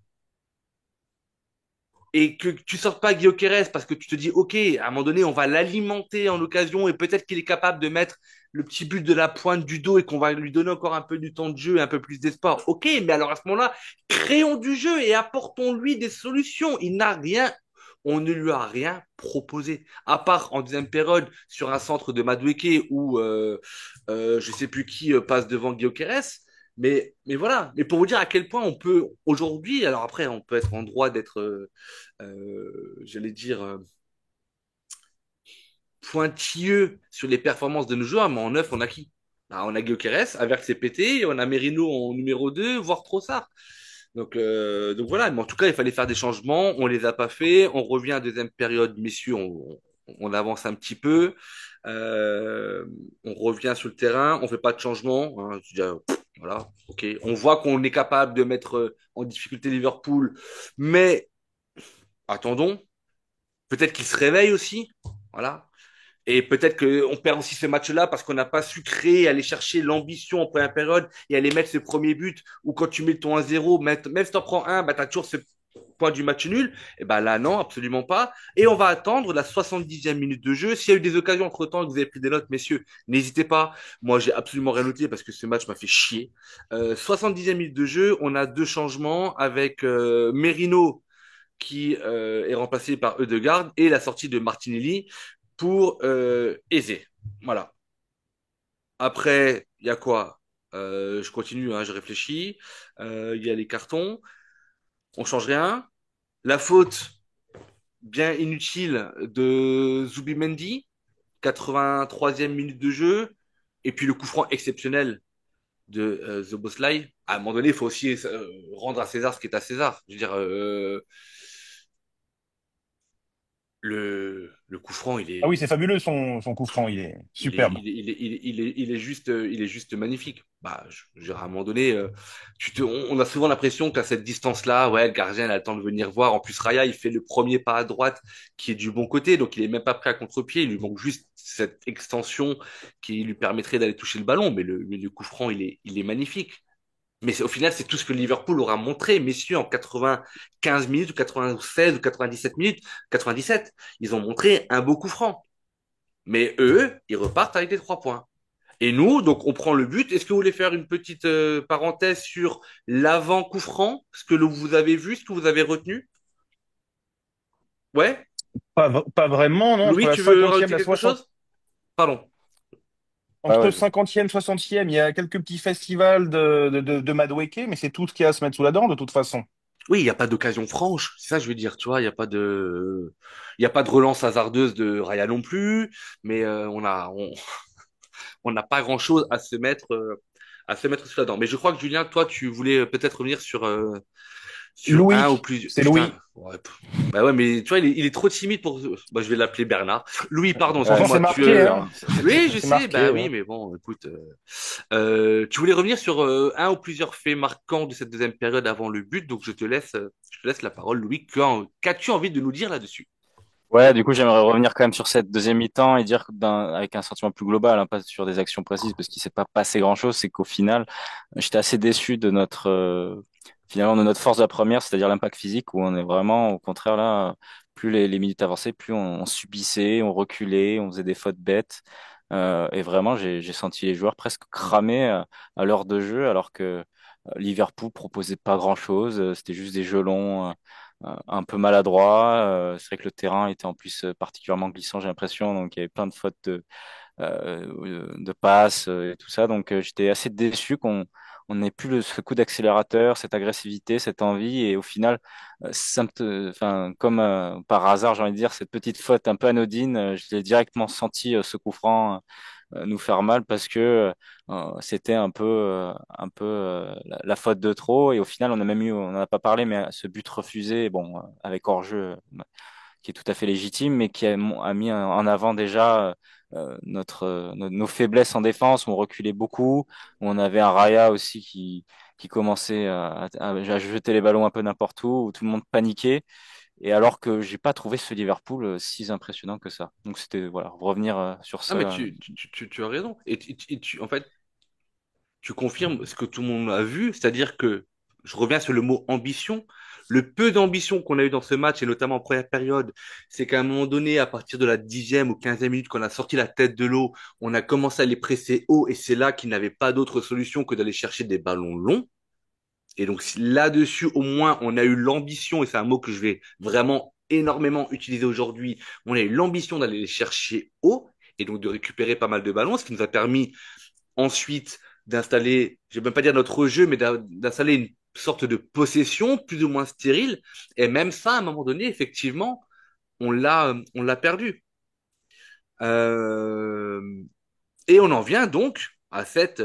Et que tu sortes pas Guillaume parce que tu te dis, OK, à un moment donné, on va l'alimenter en occasion et peut-être qu'il est capable de mettre le petit but de la pointe du dos et qu'on va lui donner encore un peu du temps de jeu et un peu plus d'espoir. OK, mais alors à ce moment-là, créons du jeu et apportons-lui des solutions. Il n'a rien, on ne lui a rien proposé. À part en deuxième période sur un centre de Madueke où je sais plus qui passe devant Guillaume. Mais voilà, mais pour vous dire à quel point on peut aujourd'hui, alors après on peut être en droit d'être j'allais dire, pointilleux sur les performances de nos joueurs, mais en neuf, on a qui? Bah, on a Gyökeres, Havertz c'est pété, on a Merino en numéro 2 voire Trossard. Donc voilà, mais en tout cas, il fallait faire des changements, on les a pas fait, on revient à deuxième période, messieurs, on avance un petit peu, euh, on revient sur le terrain, on fait pas de changement, hein, voilà, ok. On voit qu'on est capable de mettre en difficulté Liverpool, mais attendons, peut-être qu'il se réveille aussi. Voilà. Et peut-être qu'on perd aussi ce match-là parce qu'on n'a pas su créer, aller chercher l'ambition en première période et aller mettre ce premier but. Ou quand tu mets ton 1-0, même si tu en prends un, bah, tu as toujours ce point du match nul. Et ben là, non, absolument pas. Et on va attendre la 70e minute de jeu. S'il y a eu des occasions entre-temps que vous avez pris des notes, messieurs, n'hésitez pas. Moi, j'ai absolument rien noté parce que ce match m'a fait chier. 70e minute de jeu, on a deux changements avec Merino qui est remplacé par Ødegaard et la sortie de Martinelli pour Eze. Voilà. Après, il y a quoi? Je continue, hein, je réfléchis. Il y a les cartons. On change rien. La faute bien inutile de Zubimendi 83e minute de jeu, et puis le coup franc exceptionnel de Szoboszlai. À un moment donné, il faut aussi rendre à César ce qui est à César. Je veux dire, le coup franc, Ah oui, c'est fabuleux son coup franc, il est superbe. il est juste magnifique. Bah, je veux dire, à un moment donné, on a souvent l'impression qu'à cette distance-là, ouais, le gardien il a le temps de venir voir. En plus, Raya, il fait le premier pas à droite qui est du bon côté, donc il est même pas prêt à contre-pied. Il lui manque juste cette extension qui lui permettrait d'aller toucher le ballon. Mais le coup franc, il est magnifique. Mais au final, c'est tout ce que Liverpool aura montré, messieurs, en 95 minutes, ou 96, ou 97 minutes, 97. Ils ont montré un beau coup franc. Mais eux, ils repartent avec des 3 points. Et nous, donc, on prend le but. Est-ce que vous voulez faire une petite parenthèse sur l'avant coup franc, ce que vous avez vu, ce que vous avez retenu? Ouais? Pas vraiment, non, entre Louis, la tu veux cinquantième rajouter et la quelque 60. chose? Pardon. Ouais, Entre ouais, 50e, 60e, il y a quelques petits festivals de Madueke, mais c'est tout ce qu'il y a à se mettre sous la dent, de toute façon. Oui, il n'y a pas d'occasion franche, c'est ça que je veux dire, tu vois, il y a pas de relance hasardeuse de Raya non plus, mais on n'a pas grand-chose à se mettre sous la dent. Mais je crois que Julien, toi, tu voulais peut-être revenir sur un ou Louis, plusieurs. c'est Putain, Louis. ouais, bah ouais, mais tu vois, il est trop timide pour. Bah, je vais l'appeler Bernard. Louis, pardon, ouais, Pourtant, c'est excuse-moi. marqué, hein. Oui, je C'est sais. marqué, Bah ouais. oui, mais bon, écoute. Tu voulais revenir sur un ou plusieurs faits marquants de cette deuxième période avant le but, donc je te laisse la parole, Louis. Qu'as-tu envie de nous dire là-dessus? Ouais, du coup, j'aimerais revenir quand même sur cette deuxième mi-temps et dire avec un sentiment plus global, hein, pas sur des actions précises, parce qu'il s'est pas passé grand-chose. C'est qu'au final, j'étais assez déçu de finalement, de notre force de la première, c'est-à-dire l'impact physique, où on est vraiment, au contraire, là, plus les minutes avançaient, plus on subissait, on reculait, on faisait des fautes bêtes. Et vraiment, j'ai senti les joueurs presque cramés à l'heure de jeu, alors que Liverpool proposait pas grand-chose. C'était juste des jeux longs, un peu maladroits. C'est vrai que le terrain était en plus particulièrement glissant, j'ai l'impression. Donc, il y avait plein de fautes de passes et tout ça. Donc, j'étais assez déçu qu'on n'ait plus ce coup d'accélérateur, cette agressivité, cette envie. Et au final, enfin, comme par hasard, j'ai envie de dire, cette petite faute un peu anodine, je l'ai directement senti ce coup franc nous faire mal parce que c'était un peu la faute de trop. Et au final, on a même eu, on n'en a pas parlé, mais ce but refusé, bon, avec hors-jeu, qui est tout à fait légitime, mais qui a mis en avant déjà nos faiblesses en défense. On reculait beaucoup. On avait un Raya aussi qui commençait à jeter les ballons un peu n'importe où tout le monde paniquait. Et alors que j'ai pas trouvé ce Liverpool si impressionnant que ça. Donc c'était voilà, revenir sur Ah, mais ça. tu as raison. En fait, tu confirmes ce que tout le monde a vu, c'est-à-dire que, je reviens sur le mot ambition, le peu d'ambition qu'on a eu dans ce match, et notamment en première période, c'est qu'à un moment donné, à partir de la 10e ou 15e minute, qu'on a sorti la tête de l'eau, on a commencé à les presser haut, et c'est là qu'ils n'avaient pas d'autre solution que d'aller chercher des ballons longs. Et donc là-dessus, au moins, on a eu l'ambition, et c'est un mot que je vais vraiment énormément utiliser aujourd'hui, on a eu l'ambition d'aller les chercher haut, et donc de récupérer pas mal de ballons, ce qui nous a permis ensuite d'installer, je vais même pas dire notre jeu, mais d'installer une sorte de possession plus ou moins stérile. Et même ça, à un moment donné, effectivement, on l'a perdu. Euh, et on en vient donc à cette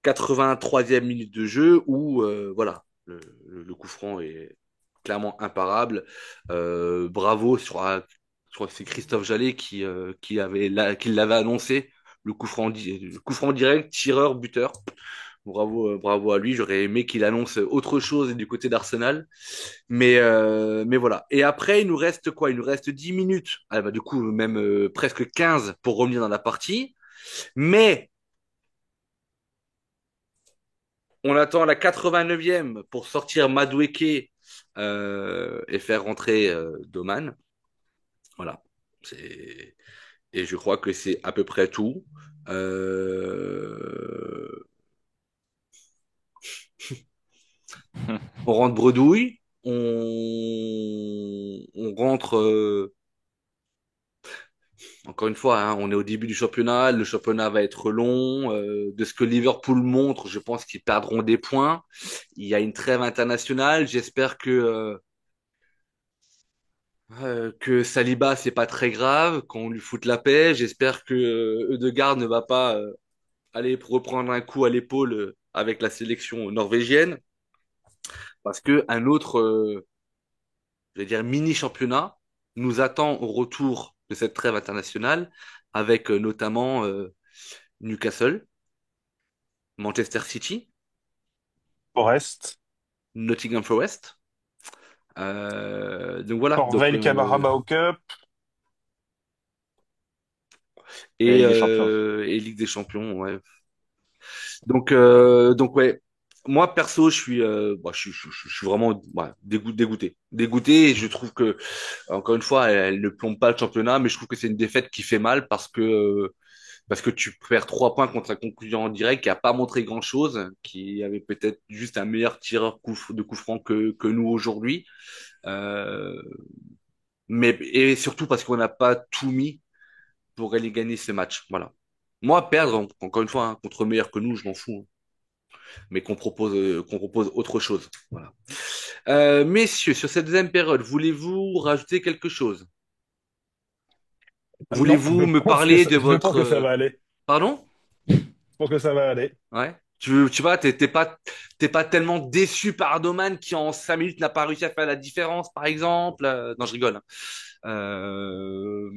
83e minute de jeu où, voilà, le coup franc est clairement imparable. Bravo je crois que c'est Christophe Jallet qui l'avait annoncé. Le coup franc direct, tireur, buteur. Bravo, bravo à lui. J'aurais aimé qu'il annonce autre chose du côté d'Arsenal. Mais voilà. Et après, il nous reste quoi? Il nous reste 10 minutes. Ah, bah, du coup, même presque 15 pour revenir dans la partie. Mais on attend la 89e pour sortir Madueke et faire rentrer Doman. Voilà. C'est... Et je crois que c'est à peu près tout. Euh, On rentre bredouille, on rentre, encore une fois, hein, on est au début du championnat, le championnat va être long. De ce que Liverpool montre, je pense qu'ils perdront des points. Il y a une trêve internationale, j'espère que Que Saliba, c'est pas très grave, qu'on lui foute la paix. J'espère que Ødegaard ne va pas aller reprendre un coup à l'épaule avec la sélection norvégienne, parce que un autre, je vais dire, mini championnat nous attend au retour de cette trêve internationale, avec notamment Newcastle, Manchester City, Forest, Nottingham Forest. Donc voilà, donc Corvel, Carabao Cup. Et la Ligue des Champions. et Ligue des Champions, ouais. Donc ouais, moi perso, je suis vraiment dégoûté, dégoûté. Et je trouve que encore une fois, elle ne plombe pas le championnat, mais je trouve que c'est une défaite qui fait mal parce que tu perds 3 points contre un concurrent en direct qui a pas montré grand-chose, qui avait peut-être juste un meilleur tireur de coup franc que nous aujourd'hui. Euh, mais et surtout parce qu'on n'a pas tout mis pour aller gagner ce match. Voilà. Moi, perdre, encore une fois, hein, contre meilleur que nous, je m'en fous, hein, mais qu'on propose autre chose. Voilà. Messieurs, sur cette deuxième période, voulez-vous rajouter quelque chose? Non, Voulez-vous me parler de je pense votre... que ça va aller. Pardon? Je pense que ça va aller. Ouais. Tu vois, t'es pas tellement déçu par Doman qui en 5 minutes n'a pas réussi à faire la différence, par exemple. Non, je rigole, hein. Euh,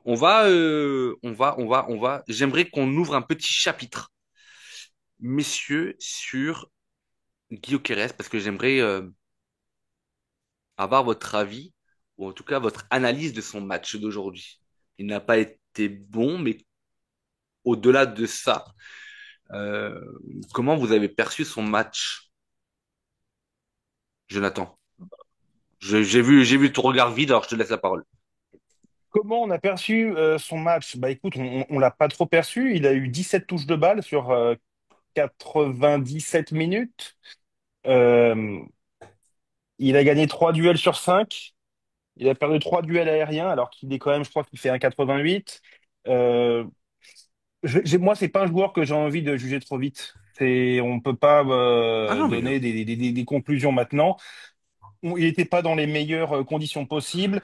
on va. J'aimerais qu'on ouvre un petit chapitre, messieurs, sur Guillaume Quérez, parce que j'aimerais avoir votre avis, ou en tout cas votre analyse de son match d'aujourd'hui. Il n'a pas été bon, mais au-delà de ça, euh, comment vous avez perçu son match, Jonathan? J'ai vu ton regard vide, alors je te laisse la parole. Comment on a perçu son match? Bah écoute, on l'a pas trop perçu. Il a eu 17 touches de balle sur 97 minutes. Euh, il a gagné 3 duels sur 5. Il a perdu 3 duels aériens alors qu'il est quand même, je crois qu'il fait un 88. Euh, moi, c'est pas un joueur que j'ai envie de juger trop vite. On peut pas Ah non, mais donner des conclusions maintenant. Il n'était pas dans les meilleures conditions possibles.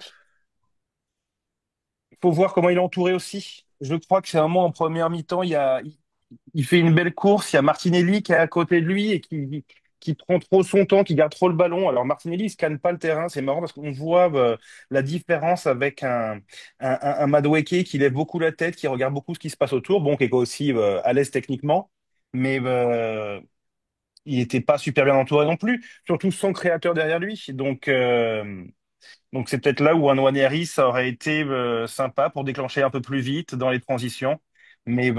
Il faut voir comment il est entouré aussi. Je crois que c'est un moment en première mi-temps, il fait une belle course. Il y a Martinelli qui est à côté de lui et qui prend trop son temps, qui garde trop le ballon. Alors Martinelli, il scanne pas le terrain. C'est marrant parce qu'on voit la différence avec un Madueke qui lève beaucoup la tête, qui regarde beaucoup ce qui se passe autour. Bon, qui est aussi à l'aise techniquement, mais il était pas super bien entouré non plus. Surtout sans créateur derrière lui. Donc c'est peut-être là où un Nwaneri, ça aurait été sympa pour déclencher un peu plus vite dans les transitions. Mais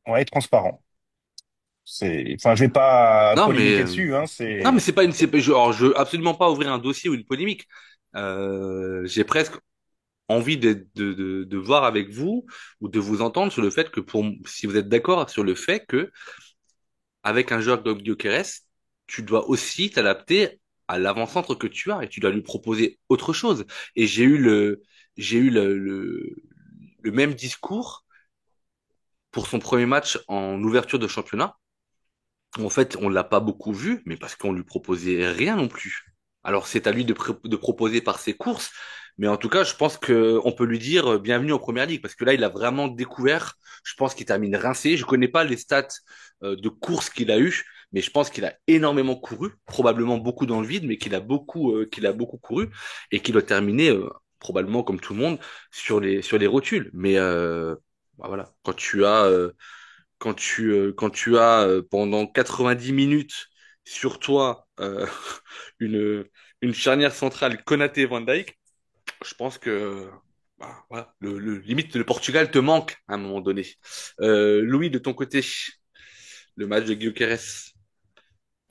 ouais, transparent. Enfin, je vais pas non, polémiquer dessus, hein, non, mais c'est, c'est pas une, c'est, alors, je veux absolument pas ouvrir un dossier ou une polémique. J'ai presque envie de voir avec vous ou de vous entendre sur le fait que si vous êtes d'accord sur le fait que avec un joueur comme Gyökeres, tu dois aussi t'adapter à l'avant-centre que tu as et tu dois lui proposer autre chose. Et j'ai eu le même discours pour son premier match en ouverture de championnat. En fait, on l'a pas beaucoup vu, mais parce qu'on lui proposait rien non plus. Alors, c'est à lui de proposer par ses courses, mais en tout cas, je pense que on peut lui dire bienvenue en première ligue, parce que là, il a vraiment découvert. Je pense qu'il termine rincé. Je connais pas les stats de courses qu'il a eu, mais je pense qu'il a énormément couru, probablement beaucoup dans le vide, mais qu'il a beaucoup couru et qu'il doit terminer probablement comme tout le monde sur les rotules. Mais bah voilà, quand tu as pendant 90 minutes sur toi une, une charnière centrale Konaté-Van Dijk, je pense que bah, voilà, limite le Portugal te manque à un moment donné. Louis, de ton côté, le match de Gyökeres.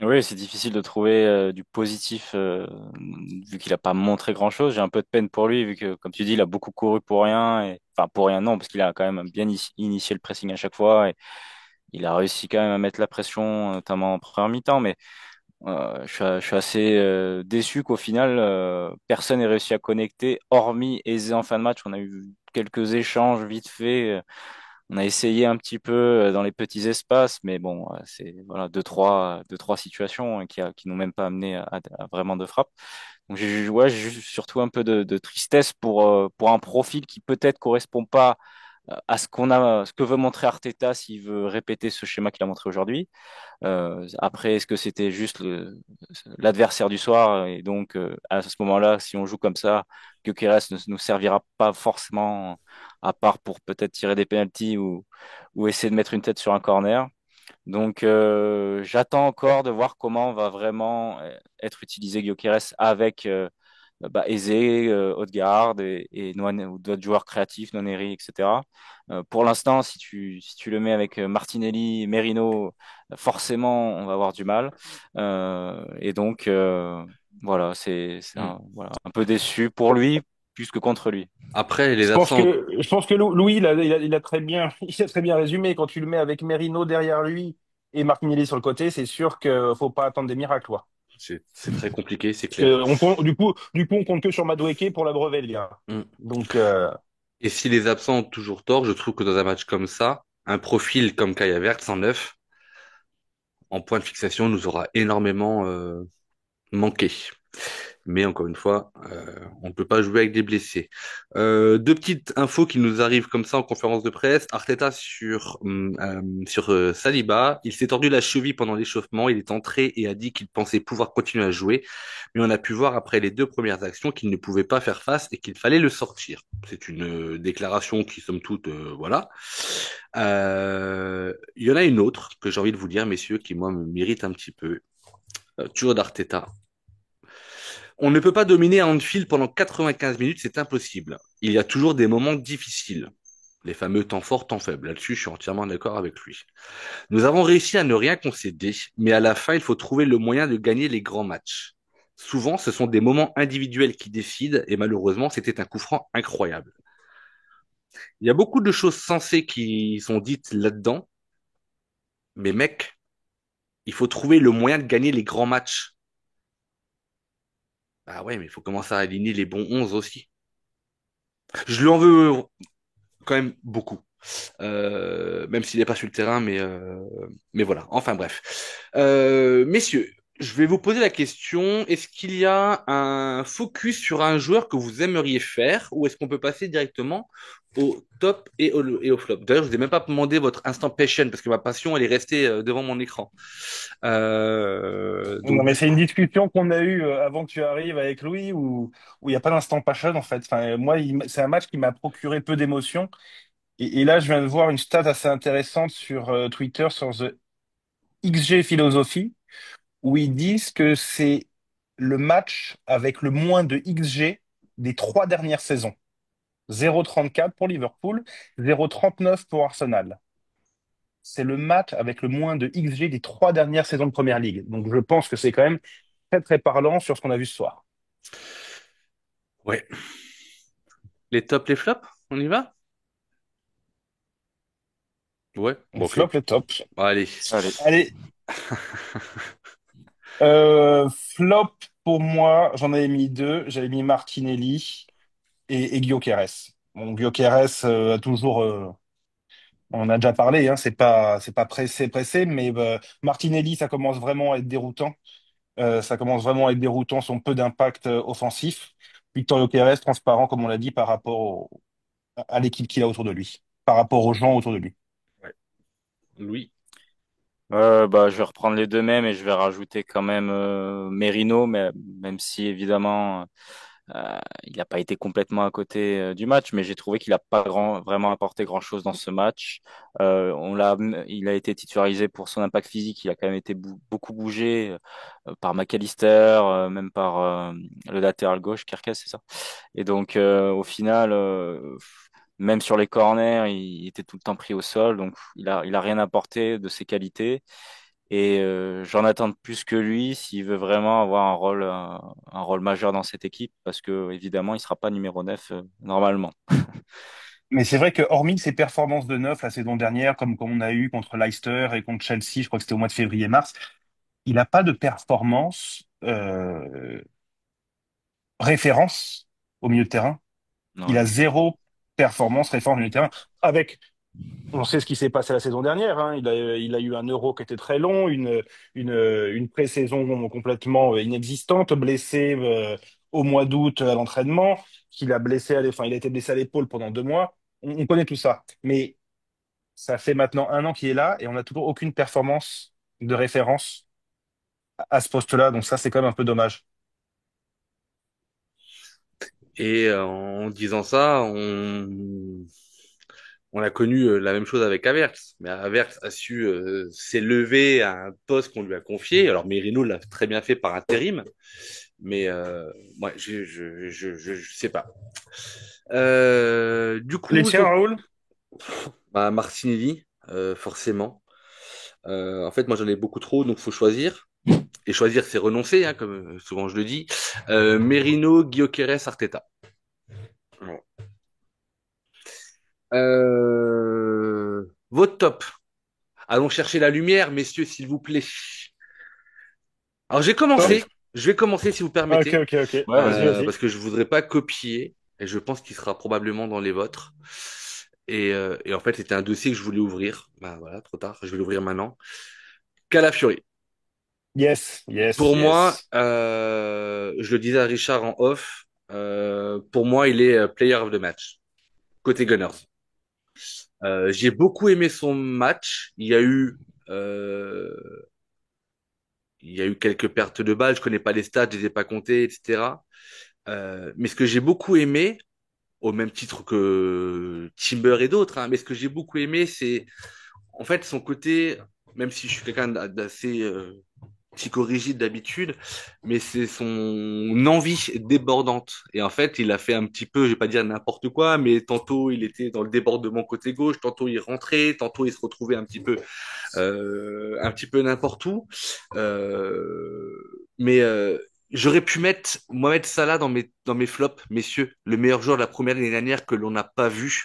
Oui, c'est difficile de trouver du positif vu qu'il a pas montré grand-chose. J'ai un peu de peine pour lui vu que, comme tu dis, il a beaucoup couru pour rien. Enfin, pour rien, non, parce qu'il a quand même bien initié le pressing à chaque fois et il a réussi quand même à mettre la pression, notamment en première mi-temps. Mais je suis assez déçu qu'au final, personne n'ait réussi à connecter, hormis Eze en fin de match. On a eu quelques échanges vite fait. On a essayé un petit peu dans les petits espaces, mais bon, c'est voilà deux, trois situations qui n'ont même pas amené à vraiment de frappe. Donc ouais, j'ai juste surtout un peu de tristesse pour un profil qui peut-être correspond pas à ce que veut montrer Arteta s'il veut répéter ce schéma qu'il a montré aujourd'hui. Après, est-ce que c'était juste l'adversaire du soir et donc à ce moment-là, si on joue comme ça, Gyökeres ne nous servira pas forcément à part pour peut-être tirer des penalties ou essayer de mettre une tête sur un corner. Donc j'attends encore de voir comment va vraiment être utilisé Gyökeres avec Eze, Odegaard et ou d'autres joueurs créatifs, Noneri, etc. Pour l'instant, si tu le mets avec Martinelli, Merino, forcément, on va avoir du mal. Et donc, voilà, Hmm. voilà, un peu déçu pour lui plus que contre lui. Après, les absents, Je pense que Louis, il a très bien, il a très bien résumé. Quand tu le mets avec Merino derrière lui et Martinelli sur le côté, c'est sûr qu'il faut pas attendre des miracles, quoi. c'est très compliqué, c'est Parce clair. que du coup, on compte que sur Madueke pour l'abreuver, le gars. Hmm. Donc, Et si les absents ont toujours tort, je trouve que dans un match comme ça, un profil comme Kaya Vert, 109, en point de fixation, nous aura énormément manqué. Mais encore une fois, on ne peut pas jouer avec des blessés. Deux petites infos qui nous arrivent comme ça en conférence de presse. Arteta sur Saliba, il s'est tordu la cheville pendant l'échauffement. Il est entré et a dit qu'il pensait pouvoir continuer à jouer, mais on a pu voir après les deux premières actions qu'il ne pouvait pas faire face et qu'il fallait le sortir. C'est une déclaration qui, somme toute, voilà. Il y en a une autre que j'ai envie de vous dire, messieurs, qui moi me mérite un petit peu. Toujours d'Arteta. On ne peut pas dominer Anfield pendant 95 minutes, c'est impossible. Il y a toujours des moments difficiles. Les fameux temps forts, temps faibles. Là-dessus, je suis entièrement d'accord avec lui. Nous avons réussi à ne rien concéder, mais à la fin, il faut trouver le moyen de gagner les grands matchs. Souvent, ce sont des moments individuels qui décident, et malheureusement, c'était un coup franc incroyable. Il y a beaucoup de choses sensées qui sont dites là-dedans, mais mec, il faut trouver le moyen de gagner les grands matchs. Ah ouais, mais il faut commencer à aligner les bons 11 aussi. Je lui en veux quand même beaucoup. Même s'il n'est pas sur le terrain, mais voilà. Enfin bref. Messieurs, je vais vous poser la question, est-ce qu'il y a un focus sur un joueur que vous aimeriez faire ou est-ce qu'on peut passer directement au top et au flop? D'ailleurs, je ne vous ai même pas demandé votre instant passion parce que ma passion, elle est restée devant mon écran. non, Donc, mais du c'est coup, une discussion qu'on a eue avant que tu arrives avec Louis où il n'y a pas d'instant passion, en fait. Enfin, moi, c'est un match qui m'a procuré peu d'émotions. Et là, je viens de voir une stat assez intéressante sur Twitter, sur The XG Philosophie, où ils disent que c'est le match avec le moins de XG des trois dernières saisons. 0,34 pour Liverpool, 0,39 pour Arsenal. C'est le match avec le moins de XG des trois dernières saisons de Première Ligue. Donc je pense que c'est quand même très très parlant sur ce qu'on a vu ce soir. ouais. Les tops, les flops, on y va? Ouais, On bon, ok. flop le top. Bon, allez. Allez. Allez, flop pour moi, j'en avais mis deux. J'avais mis Martinelli et Gyökeres. Bon, Gyökeres a toujours, on en a déjà parlé, hein, c'est pas pressé, mais Martinelli, ça commence vraiment à être déroutant. Ça commence vraiment à être déroutant, son peu d'impact offensif. Victor Gyökeres, transparent, comme on l'a dit, par rapport à l'équipe qu'il a autour de lui, par rapport aux gens autour de lui. Ouais. Louis. Bah, je vais reprendre les deux mêmes et je vais rajouter quand même Merino, mais même si évidemment il n'a pas été complètement à côté du match, mais j'ai trouvé qu'il n'a pas vraiment apporté grand-chose dans ce match. Il a été titularisé pour son impact physique, il a quand même été beaucoup bougé par McAllister, même par le latéral gauche, Kerkez, c'est ça. Et donc au final, même sur les corners, il était tout le temps pris au sol, donc il a rien apporté de ses qualités. Et j'en attends plus que lui s'il veut vraiment avoir un rôle majeur dans cette équipe, parce que évidemment, il sera pas numéro 9 normalement. Mais c'est vrai que hormis ses performances de neuf la saison dernière, comme on a eu contre Leicester et contre Chelsea, je crois que c'était au mois de février-mars, il n'a pas de performance référence au milieu de terrain. Il Ouais. a zéro performance référence au milieu de terrain avec On sait ce qui s'est passé la saison dernière, hein. Il a eu un Euro qui était très long, une pré-saison complètement inexistante, blessé au mois d'août à l'entraînement, enfin, il a été blessé à l'épaule pendant 2 mois. On connaît tout ça. Mais ça fait maintenant un an qu'il est là et on n'a toujours aucune performance de référence à ce poste-là. Donc ça, c'est quand même un peu dommage. Et en disant ça, on a connu la même chose avec Havertz. Mais Havertz a su s'élever à un poste qu'on lui a confié. Alors Merino l'a très bien fait par intérim, mais ouais, je sais pas. Du Les coup, tiens, Raoul? bah, Martinelli, forcément. En fait, moi j'en ai beaucoup trop, donc faut choisir. Et choisir, c'est renoncer, hein, comme souvent je le dis. Merino, Gyökeres, Arteta. Voilà. Votre top. Allons chercher la lumière, messieurs, s'il vous plaît. Alors, j'ai Top. commencé. Je vais commencer, si vous Ok, permettez, ok, ok. Ouais, Vas-y, vas-y. vas-y. parce que je voudrais pas copier, et je pense qu'il sera probablement dans les vôtres. Et en fait, c'était un dossier que je voulais ouvrir. Bah voilà, trop tard. Je vais l'ouvrir maintenant. Calafiori. Yes, yes, Pour moi, yes. je le disais à Richard en off. Pour moi, il est player of the match côté Gunners. J'ai beaucoup aimé son match. Euh, il y a eu quelques pertes de balles. Je connais pas les stats, je les ai pas comptées, etc. Mais ce que j'ai beaucoup aimé, au même titre que Timber et d'autres, hein, mais ce que j'ai beaucoup aimé, c'est en fait son côté, même si je suis quelqu'un d'assez psychorigide d'habitude, mais c'est son envie débordante. Et en fait, il a fait un petit peu, je vais pas dire n'importe quoi, mais tantôt il était dans le débordement côté gauche, tantôt il rentrait, tantôt il se retrouvait un petit peu n'importe où. Mais j'aurais pu mettre Mohamed Salah dans mes flops, messieurs, le meilleur joueur de la première année dernière que l'on n'a pas vu.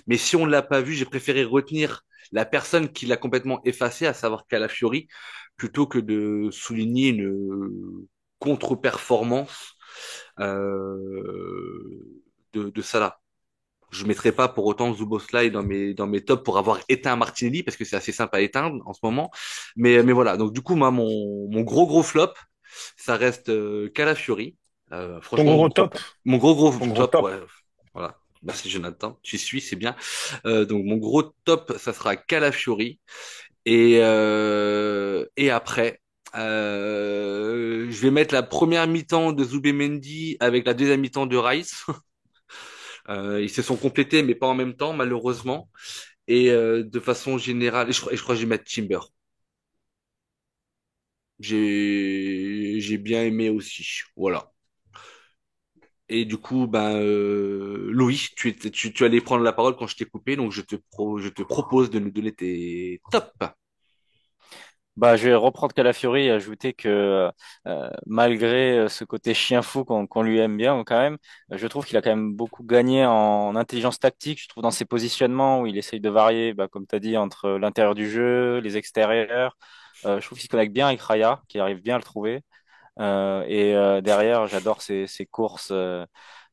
Mais si on ne l'a pas vu, j'ai préféré retenir la personne qui l'a complètement effacé, à savoir Calafiori, plutôt que de souligner une contre-performance de Salah. Je mettrai pas pour autant Zuboslai dans mes tops pour avoir éteint Martinelli parce que c'est assez simple à éteindre en ce moment. Mais voilà. Donc du coup, moi, mon gros flop, ça reste Calafiori. Ton Franchement, gros top. mon gros Ton gros top, top. ouais. Voilà. Merci Jonathan. Tu suis, c'est bien. Donc mon gros top, ça sera Calafiori. Et après, je vais mettre la première mi-temps de Zubimendi avec la deuxième mi-temps de Rice. Ils se sont complétés, mais pas en même temps, malheureusement. Et de façon générale, et je crois que je vais mettre Timber. J'ai bien aimé aussi. Voilà. Et du coup, ben, Louis, tu allais prendre la parole quand je t'ai coupé, donc je te propose de nous donner tes tops. Bah, je vais reprendre Calafiori et ajouter que malgré ce côté chien fou qu'on lui aime bien quand même, je trouve qu'il a quand même beaucoup gagné en intelligence tactique. Je trouve dans ses positionnements où il essaye de varier, bah, comme tu as dit, entre l'intérieur du jeu, les extérieurs. Je trouve qu'il se connecte bien avec Raya, qui arrive bien à le trouver. Derrière, j'adore ses courses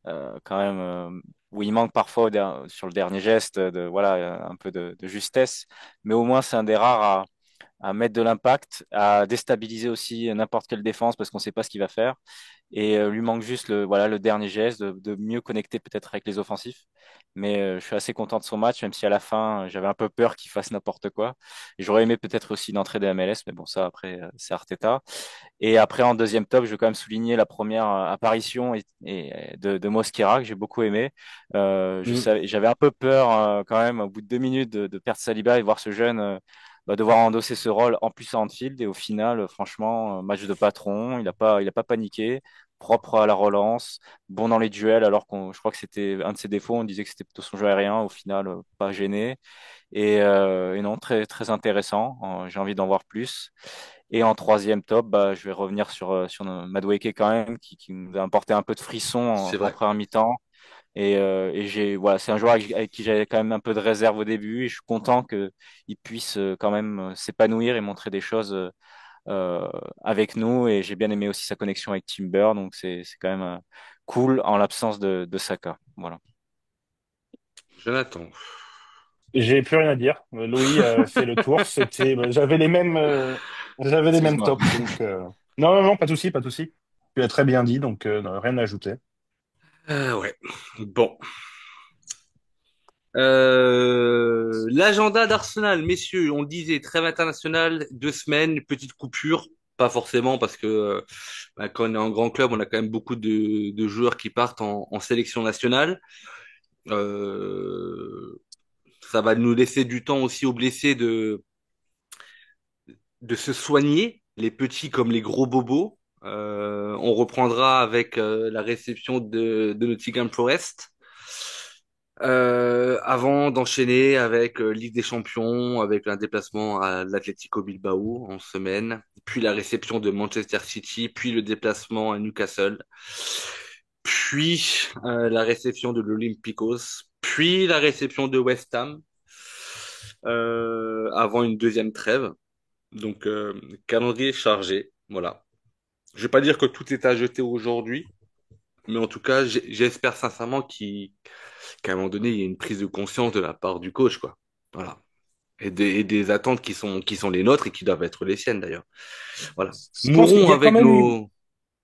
quand même où il manque parfois sur le dernier geste voilà un peu de justesse, mais au moins c'est un des rares à mettre de l'impact, à déstabiliser aussi n'importe quelle défense parce qu'on ne sait pas ce qu'il va faire. Et lui manque juste voilà, le dernier geste, de mieux connecter peut-être avec les offensifs. Mais je suis assez content de son match, même si à la fin, j'avais un peu peur qu'il fasse n'importe quoi. Et j'aurais aimé peut-être aussi une entrée de MLS, mais bon, ça après, c'est Arteta. Et après, en deuxième top, je vais quand même souligner la première apparition de Mosquera, que j'ai beaucoup aimé. J'avais un peu peur quand même, au bout de 2 minutes, de perdre Saliba et de voir ce jeune devoir endosser ce rôle en plus à Anfield. Et au final, franchement, match de patron, il a pas paniqué, propre à la relance, bon dans les duels, alors je crois que c'était un de ses défauts. On disait que c'était plutôt son jeu aérien. Au final, pas gêné. Et non, très, très intéressant. J'ai envie d'en voir plus. Et en troisième top, bah, je vais revenir sur Madueke quand même, qui nous a apporté un peu de frisson C'est en vrai. première mi-temps. Voilà, c'est un joueur avec qui j'avais quand même un peu de réserve au début, et je suis content qu'il puisse quand même s'épanouir et montrer des choses euh, avec nous. Et j'ai bien aimé aussi sa connexion avec Timber, donc c'est quand même cool en l'absence de Saka. Voilà. Jonathan. J'ai plus rien à dire. Louis a fait le tour. J'avais les mêmes Excuse-moi. tops. Donc, non, non, non, pas de souci, pas de souci. Tu as très bien dit, donc non, rien à ajouter. Ouais. Bon. L'agenda d'Arsenal, messieurs, on le disait, trêve internationale, 2 semaines, petite coupure, pas forcément parce que bah, quand on est en grand club, on a quand même beaucoup de joueurs qui partent en sélection nationale. Euh, Ça va nous laisser du temps aussi aux blessés de se soigner, les petits comme les gros bobos. On reprendra avec la réception de Nottingham Forest. Avant d'enchaîner avec Ligue des Champions, avec un déplacement à l'Atlético Bilbao en semaine, puis la réception de Manchester City, puis le déplacement à Newcastle, puis la réception de l'Olympiakos, puis la réception de West Ham, avant une deuxième trêve. Donc, calendrier chargé, voilà. Je vais pas dire que tout est à jeter aujourd'hui, mais en tout cas, j'espère sincèrement qu'à un moment donné, il y ait une prise de conscience de la part du coach, quoi. Voilà. Et des attentes qui sont les nôtres et qui doivent être les siennes, d'ailleurs. Voilà. Je pense qu'il Mourons y a quand avec même eu, nos...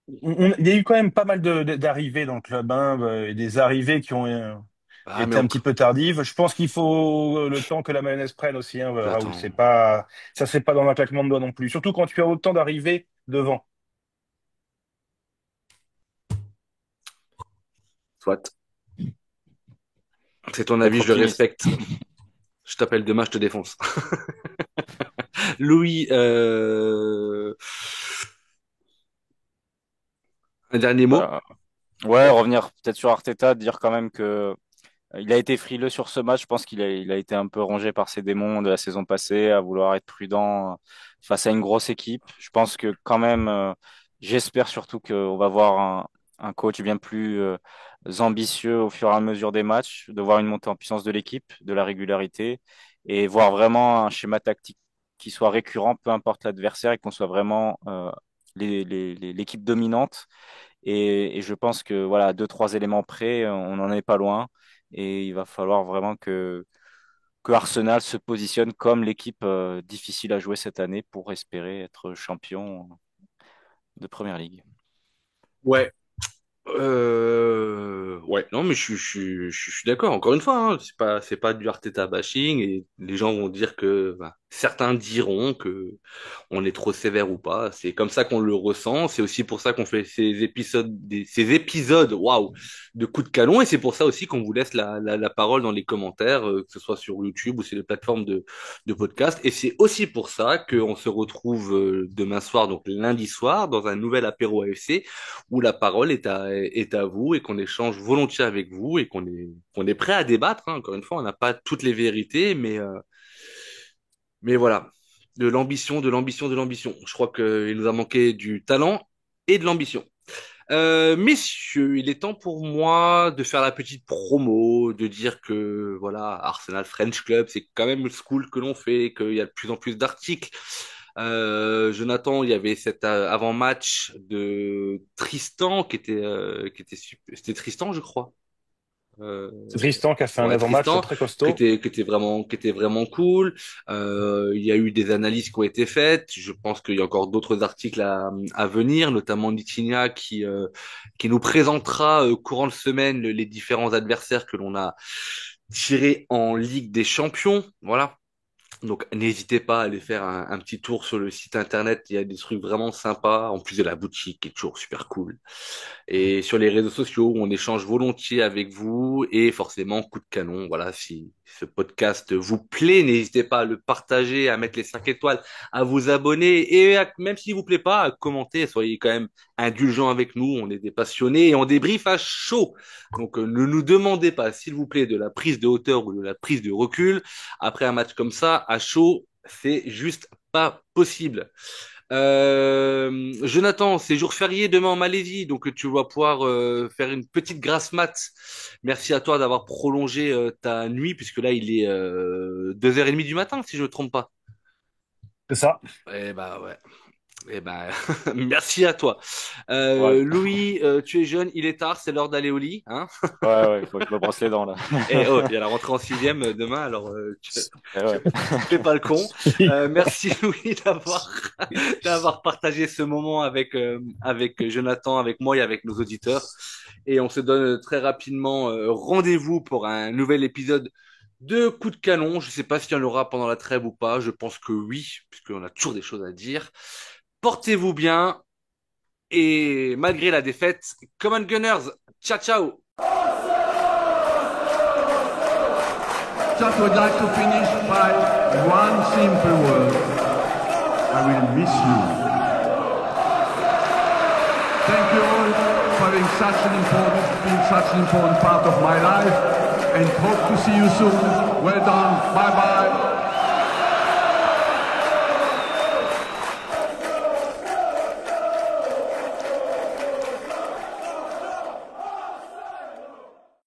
il y a eu quand même pas mal d'arrivées dans le club, hein, et des arrivées qui ont Ah, mais été un petit peu tardives. Je pense qu'il faut le temps que la mayonnaise prenne aussi, hein, Raoul. attends, Ça c'est pas dans un claquement de doigts non plus. Surtout quand tu as autant d'arrivées devant. soit. C'est ton Pas avis, être je le optimiste. respecte. Je t'appelle demain, je te défonce. Louis, un dernier mot? Bah, ouais, revenir peut-être sur Arteta, dire quand même que il a été frileux sur ce match. Je pense qu'il a été un peu rongé par ses démons de la saison passée, à vouloir être prudent face à une grosse équipe. Je pense que quand même, j'espère surtout qu'on va voir un coach bien plus ambitieux au fur et à mesure des matchs, de voir une montée en puissance de l'équipe, de la régularité, et voir vraiment un schéma tactique qui soit récurrent, peu importe l'adversaire, et qu'on soit vraiment l'équipe dominante. Et je pense que voilà, deux, trois éléments près, on n'en est pas loin. Et il va falloir vraiment que Arsenal se positionne comme l'équipe difficile à jouer cette année pour espérer être champion de Première Ligue. Ouais. Ouais, non, mais je suis d'accord. Encore une fois, hein, c'est pas du Arteta bashing et les gens vont dire que, bah, certains diront que on est trop sévère ou pas. C'est comme ça qu'on le ressent. C'est aussi pour ça qu'on fait ces épisodes, waouh, de coups de canon et c'est pour ça aussi qu'on vous laisse la parole dans les commentaires, que ce soit sur YouTube ou sur les plateformes de podcast. Et c'est aussi pour ça qu'on se retrouve demain soir, donc lundi soir, dans un nouvel apéro AFC où la parole est à vous et qu'on échange volontiers avec vous et qu'on est prêt à débattre, hein. Encore une fois, on n'a pas toutes les vérités, mais voilà, de l'ambition, de l'ambition, de l'ambition. Je crois qu'il nous a manqué du talent et de l'ambition. Messieurs, il est temps pour moi de faire la petite promo, de dire que voilà, Arsenal French Club, c'est quand même le school que l'on fait, qu'il y a de plus en plus d'articles. Jonathan, il y avait cet avant-match de Tristan c'était Tristan, je crois. Euh, C'est Tristan qui a fait un ouais, avant-match Tristan, très qui costaud. était, qui était vraiment, qui était vraiment cool. Il y a eu des analyses qui ont été faites. Je pense qu'il y a encore d'autres articles à venir, notamment Nitinia qui nous présentera courant de semaine les différents adversaires que l'on a tirés en Ligue des Champions. Voilà. Donc, n'hésitez pas à aller faire un petit tour sur le site internet. Il y a des trucs vraiment sympas, en plus de la boutique qui est toujours super cool. Et sur les réseaux sociaux, on échange volontiers avec vous et forcément, coup de canon. Voilà, si ce podcast vous plaît, n'hésitez pas à le partager, à mettre les 5 étoiles, à vous abonner et même s'il vous plaît pas, à commenter. Soyez quand même indulgents avec nous. On est des passionnés et on débriefe à chaud. Donc, ne nous demandez pas, s'il vous plaît, de la prise de hauteur ou de la prise de recul. Après un match comme ça, à chaud, c'est juste pas possible. Jonathan, c'est jour férié demain en Malaisie, donc tu vas pouvoir faire une petite grasse mat. Merci à toi d'avoir prolongé ta nuit, puisque là il est 2h30 du matin, si je ne me trompe pas. C'est ça. Eh bah ouais. Eh ben, merci à toi. Ouais, Louis, tu es jeune, il est tard, c'est l'heure d'aller au lit, hein. ouais, ouais, il faut que je me brosse les dents là. Et oh, il y a la rentrée en sixième demain, alors Eh ouais. fais pas le con. Merci Louis d'avoir partagé ce moment avec Jonathan, avec moi et avec nos auditeurs. Et on se donne très rapidement rendez-vous pour un nouvel épisode de Coup de canon. Je sais pas s'il y en aura pendant la trêve ou pas. Je pense que oui, puisqu'on a toujours des choses à dire. Portez-vous bien et malgré la défaite, Common Gunners, ciao ciao. Just would like to finish by one simple word. I will miss you. Thank you all for being such an important part of my life, and hope to see you soon. Well done. Bye bye.